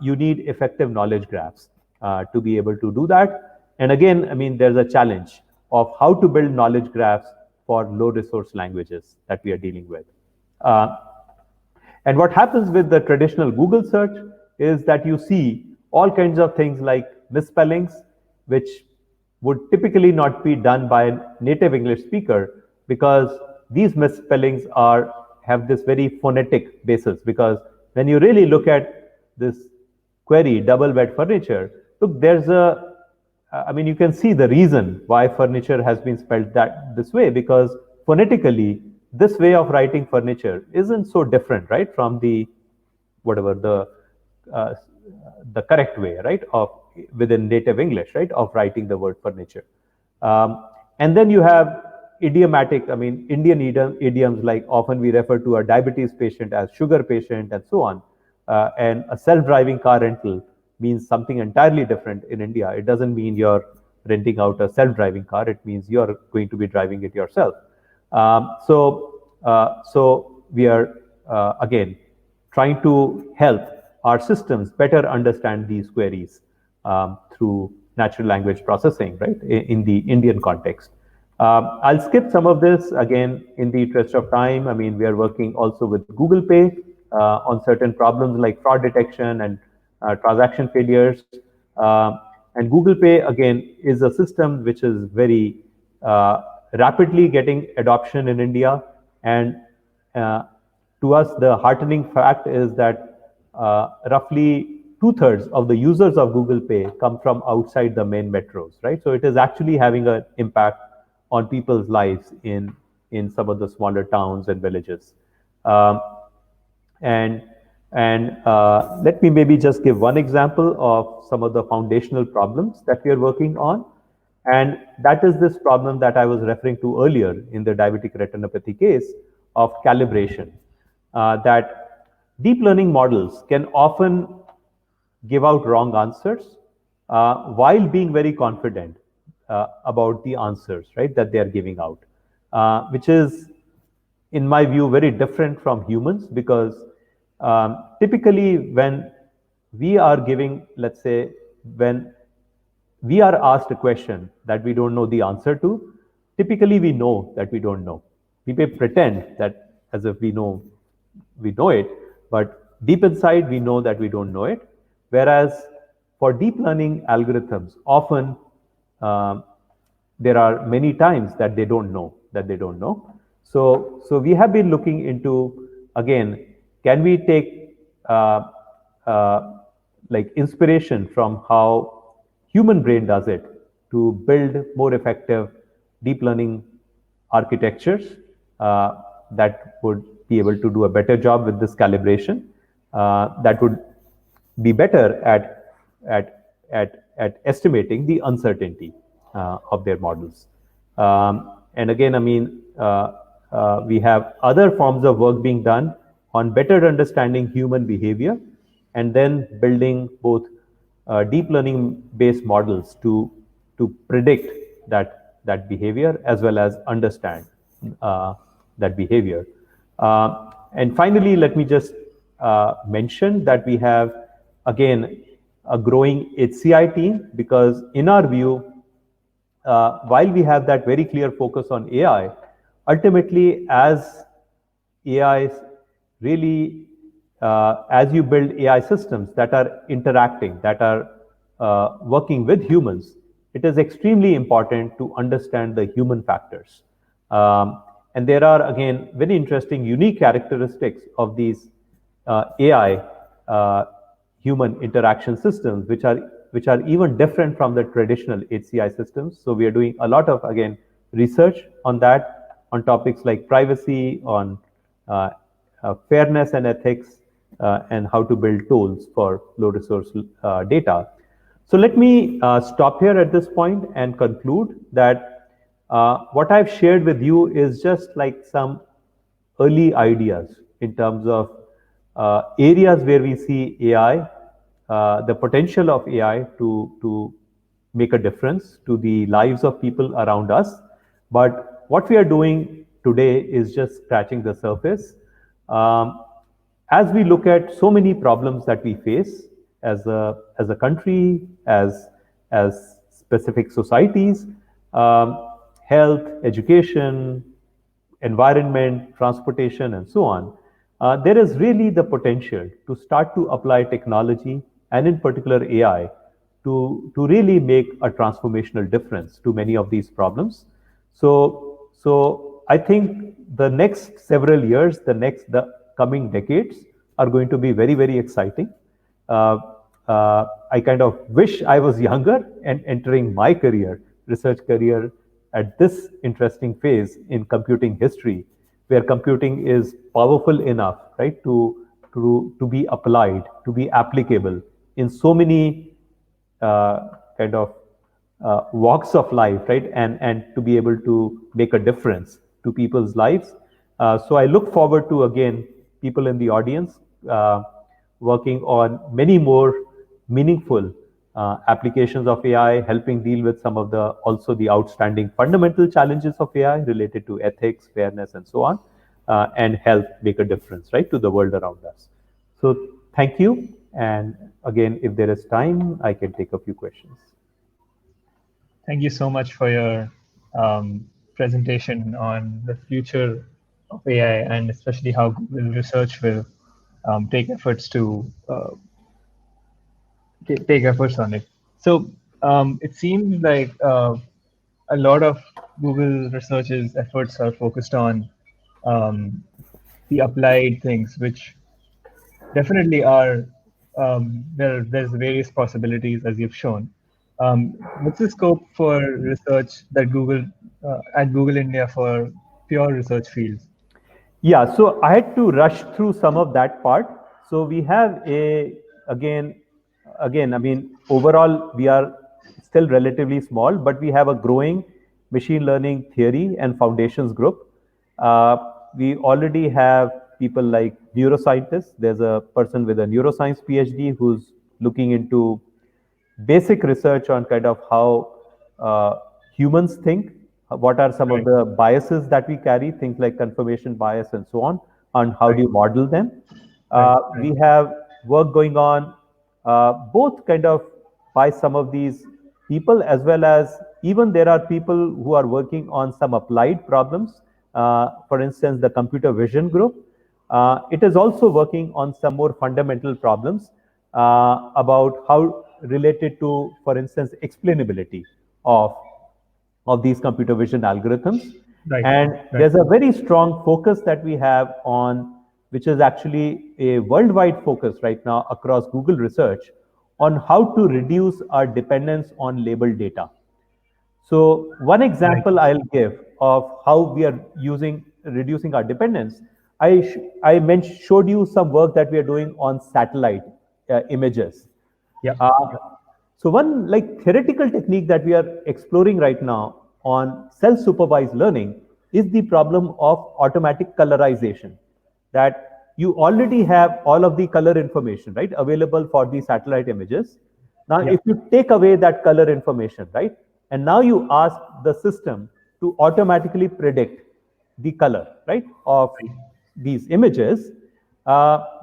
You need effective knowledge graphs to be able to do that. And again, I mean, there's a challenge of how to build knowledge graphs for low resource languages that we are dealing with. And what happens with the traditional Google search is that you see all kinds of things like misspellings, which would typically not be done by a native English speaker, because these misspellings have this very phonetic basis. Because when you really look at this query, double bed furniture, look, you can see the reason why furniture has been spelled this way, because phonetically, this way of writing furniture isn't so different, right, from the correct way, right, within native English, right, of writing the word furniture. And then you have idiomatic, Indian idioms, like often we refer to a diabetes patient as sugar patient and so on. And a self-driving car rental means something entirely different in India. It doesn't mean you're renting out a self-driving car. It means you're going to be driving it yourself. So we are, again, trying to help our systems better understand these queries through natural language processing, right, in the Indian context. I'll skip some of this, again, in the interest of time. We are working also with Google Pay on certain problems like fraud detection and transaction failures. And Google Pay, again, is a system which is very rapidly getting adoption in India. And to us, the heartening fact is that roughly 2/3 of the users of Google Pay come from outside the main metros, right? So it is actually having an impact on people's lives in some of the smaller towns and villages. And let me maybe just give one example of some of the foundational problems that we are working on. And that is this problem that I was referring to earlier in the diabetic retinopathy case of calibration. That deep learning models can often give out wrong answers while being very confident about the answers, right, that they are giving out, which is, in my view, very different from humans, because typically when we are giving, let's say, when we are asked a question that we don't know the answer to, typically we know that we don't know. We may pretend that as if we know it, but deep inside we know that we don't know it. Whereas for deep learning algorithms, often there are many times that they don't know that they don't know. So we have been looking into, again, can we take like inspiration from how human brain does it to build more effective deep learning architectures that would be able to do a better job with this calibration, that would be better at estimating the uncertainty of their models. And again, we have other forms of work being done on better understanding human behavior, and then building both deep learning based models to predict that behavior as well as understand that behavior. And finally, let me just mention that we have, again, a growing HCI team, because in our view, while we have that very clear focus on AI, ultimately, as AI really, as you build AI systems that are interacting, that are working with humans, it is extremely important to understand the human factors. And there are, again, very interesting, unique characteristics of these AI human interaction systems, which are even different from the traditional HCI systems. So we are doing a lot of, again, research on that, on topics like privacy, on fairness and ethics, and how to build tools for low resource data. So let me stop here at this point and conclude that what I've shared with you is just like some early ideas in terms of areas where we see AI, the potential of AI to make a difference to the lives of people around us. But what we are doing today is just scratching the surface. As we look at so many problems that we face as a country, as specific societies, health, education, environment, transportation, and so on, there is really the potential to start to apply technology and in particular AI to really make a transformational difference to many of these problems. So I think the next several years, the coming decades are going to be very, very exciting. I kind of wish I was younger and entering my research career, at this interesting phase in computing history, where computing is powerful enough, right, to be applied, to be applicable in so many kind of walks of life, right, and to be able to make a difference to people's lives. So I look forward to, again, people in the audience working on many more meaningful applications of AI, helping deal with some of the outstanding fundamental challenges of AI related to ethics, fairness, and so on, and help make a difference, right, to the world around us. So thank you. And again, if there is time, I can take a few questions. Thank you so much for your presentation on the future of AI, and especially how Google Research will take efforts to take efforts on it. So it seems like a lot of Google Research's efforts are focused on the applied things, which definitely are there's various possibilities, as you've shown. What's the scope for research that Google at Google India for pure research fields? Yeah, so I had to rush through some of that part. So we have again, I mean, overall, we are still relatively small, but we have a growing machine learning theory and foundations group. We already have people like neuroscientists. There's a person with a neuroscience PhD who's looking into basic research on kind of how humans think, what are some of the biases that we carry, things like confirmation bias and so on how do you model them. We have work going on both kind of by some of these people, as well as even there are people who are working on some applied problems. For instance, the computer vision group. It is also working on some more fundamental problems about how related to, for instance, explainability of these computer vision algorithms. And there's a very strong focus that we have on, which is actually a worldwide focus right now across Google Research, on how to reduce our dependence on labeled data. So one example I'll give of how we are reducing our dependence. I showed you some work that we are doing on satellite images. So one theoretical technique that we are exploring right now on self-supervised learning is the problem of automatic colorization. That you already have all of the color information, right, available for the satellite images. Now, if you take away that color information, right, and now you ask the system to automatically predict the color, right, of these images,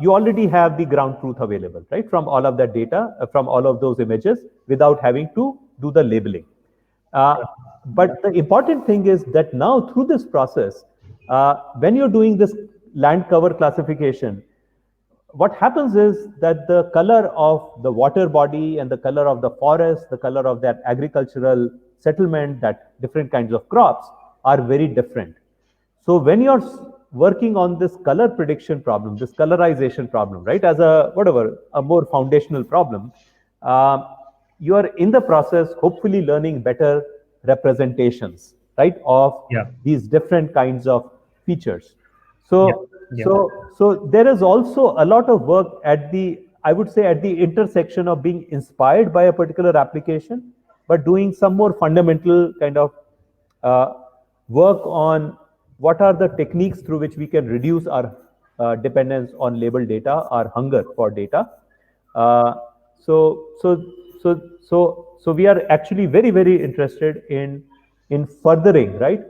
you already have the ground truth available, right, from all of that data, from all of those images, without having to do the labeling. But the important thing is that now through this process, when you're doing this land cover classification, what happens is that the color of the water body and the color of the forest, the color of that agricultural settlement, that different kinds of crops are very different. So when you're working on this color prediction problem, this colorization problem, right, as a more foundational problem, you are in the process hopefully learning better representations, right, of these different kinds of features. So there is also a lot of work at the intersection of being inspired by a particular application, but doing some more fundamental kind of work on what are the techniques through which we can reduce our dependence on labeled data, our hunger for data. So we are actually very, very interested in furthering, right,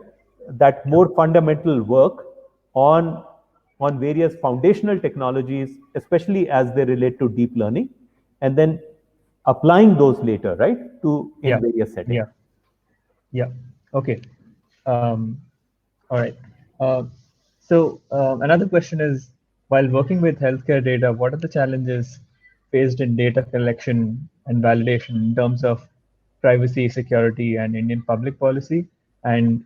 that more fundamental work on various foundational technologies, especially as they relate to deep learning, and then applying those later, right, in various settings. Okay. All right. Uh, Another question is, while working with healthcare data, what are the challenges faced in data collection and validation in terms of privacy, security, and Indian public policy? And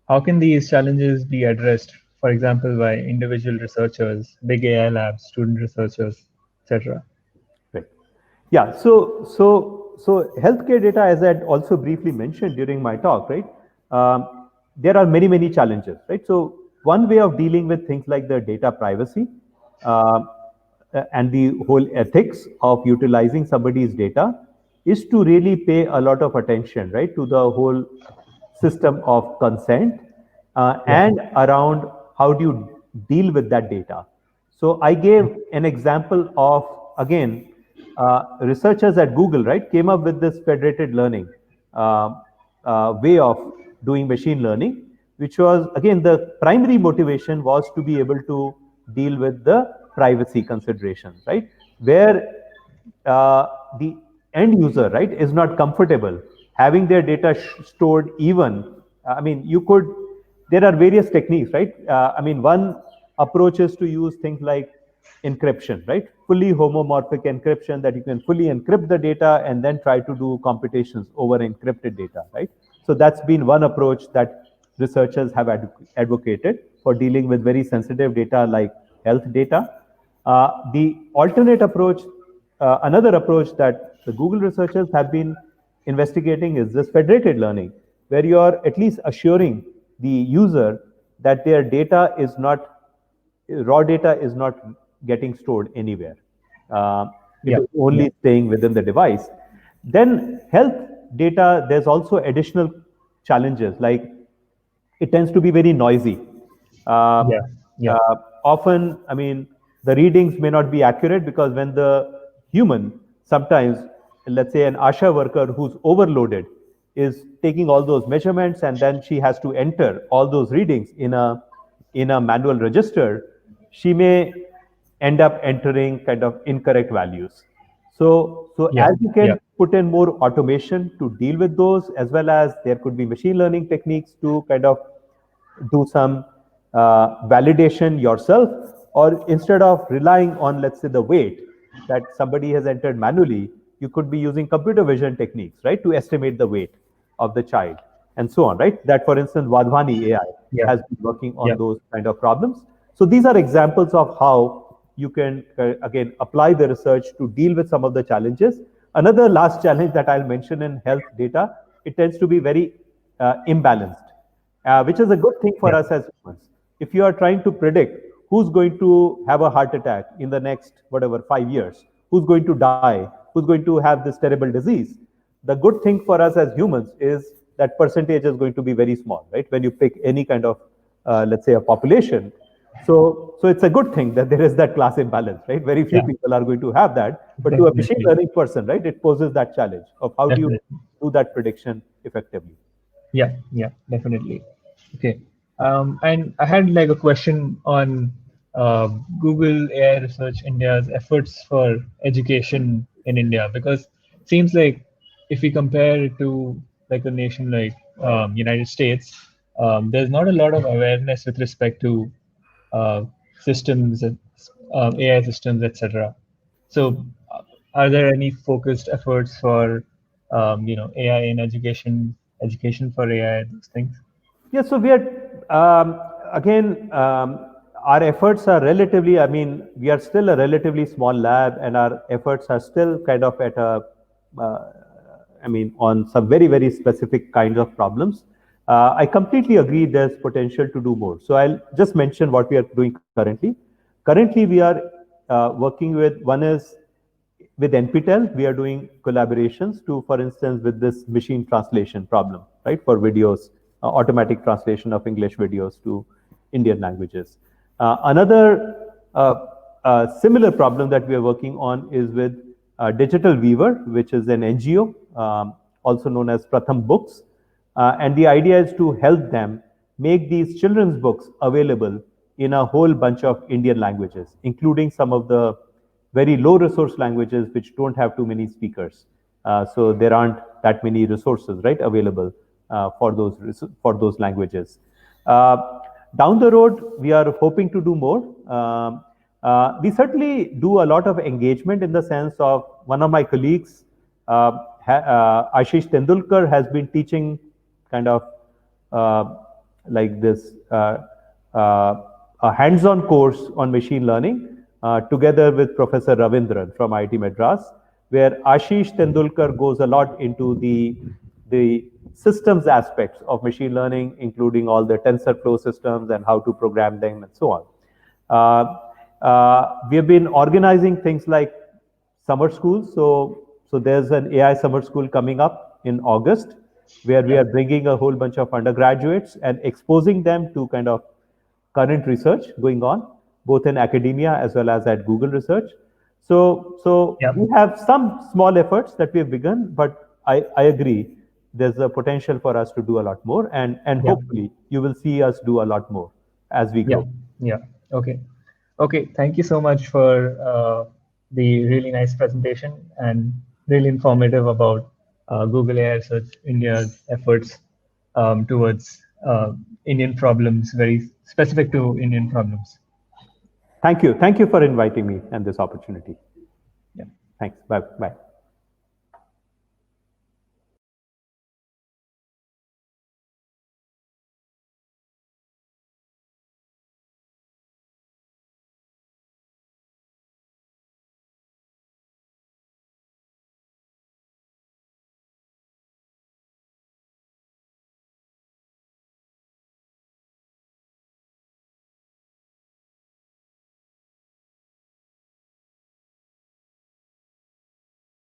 how can these challenges be addressed, for example, by individual researchers, big AI labs, student researchers, etc.? Right. Yeah. So healthcare data, as I had also briefly mentioned during my talk, right? There are many challenges, right? So one way of dealing with things like the data privacy uh, and the whole ethics of utilizing somebody's data is to really pay a lot of attention, right, to the whole system of consent Yeah, and around how do you deal with that data. So I gave an example of, again, researchers at Google, right, came up with this federated learning uh, way of doing machine learning, which was, again, the primary motivation was to be able to deal with the privacy considerations, right, where the end user, right, is not comfortable having their data stored even. I mean, you could, there are various techniques, right? I mean, one approach is to use things like encryption, right? Fully homomorphic encryption, that you can fully encrypt the data and then try to do computations over encrypted data, right? So that's been one approach that researchers have advocated for dealing with very sensitive data like health data. The alternate approach, another approach that the Google researchers have been investigating is this federated learning, where you are at least assuring the user that their data is not, raw data is not getting stored anywhere. It yeah, is yeah, only staying within the device. Then health data, there's also additional challenges, like it tends to be very noisy. Uh, yeah, yeah, Often, I mean, the readings may not be accurate because when the human, sometimes, let's say an ASHA worker who's overloaded, is taking all those measurements and then she has to enter all those readings in a manual register, she may end up entering kind of incorrect values. So yeah, as you yeah, can put in more automation to deal with those, as well as there could be machine learning techniques to kind of do some validation yourself, or instead of relying on, let's say, the weight that somebody has entered manually, you could be using computer vision techniques, right, to estimate the weight of the child and so on, right? That, for instance, Vadhvani AI yeah, has been working on yeah, those kind of problems. So these are examples of how you can, again, apply the research to deal with some of the challenges. Another last challenge that I'll mention in health data, it tends to be very imbalanced, which is a good thing for yeah, us as humans. If you are trying to predict who's going to have a heart attack in the next, whatever, 5 years, who's going to die, who's going to have this terrible disease, the good thing for us as humans is that percentage is going to be very small, right? When you pick any kind of, let's say, a population. So it's a good thing that there is that class imbalance, right? Very few yeah, people are going to have that, but to a machine definitely, learning person, right, it poses that challenge of how do you definitely. do that prediction effectively. Yeah, yeah, definitely. Okay. And I had like a question on Google AI Research India's efforts for education in India, because it seems like if we compare it to like a nation like United States, there's not a lot of awareness with respect to uh, systems, AI systems, etc. So, are there any focused efforts for AI in education, education for AI, those things? Yeah, so we are, again, our efforts are relatively, I mean, we are still a relatively small lab, and our efforts are still kind of at a, uh, I mean, on some very specific kinds of problems. I completely agree there's potential to do more. So I'll just mention what we are doing currently. Currently, we are working with, one is with NPTEL, we are doing collaborations to, for instance, with this machine translation problem, right, for videos, automatic translation of English videos to Indian languages. Another similar problem that we are working on is with Digital Weaver, which is an NGO, also known as Pratham Books. And the idea is to help them make these children's books available in a whole bunch of Indian languages, including some of the very low resource languages which don't have too many speakers. So there aren't that many resources, right, available for those languages. Uh, Down the road, we are hoping to do more. We certainly do a lot of engagement in the sense of one of my colleagues, Ashish Tendulkar, has been teaching kind of like this a hands-on course on machine learning together with Professor Ravindran from IIT Madras, where Ashish Tendulkar goes a lot into the systems aspects of machine learning, including all the TensorFlow systems and how to program them and so on. We have been organizing things like summer schools. So there's an AI summer school coming up in August, where we are bringing a whole bunch of undergraduates and exposing them to kind of current research going on, both in academia as well as at Google Research. So we have some small efforts that we have begun, but I agree there's a potential for us to do a lot more, and hopefully you will see us do a lot more as we grow. Yeah. Okay. Thank you so much for the really nice presentation and really informative about Google AI Research India's efforts towards Indian problems, very specific to Indian problems. Thank you. Thank you for inviting me and this opportunity. Yeah. Thanks. Bye.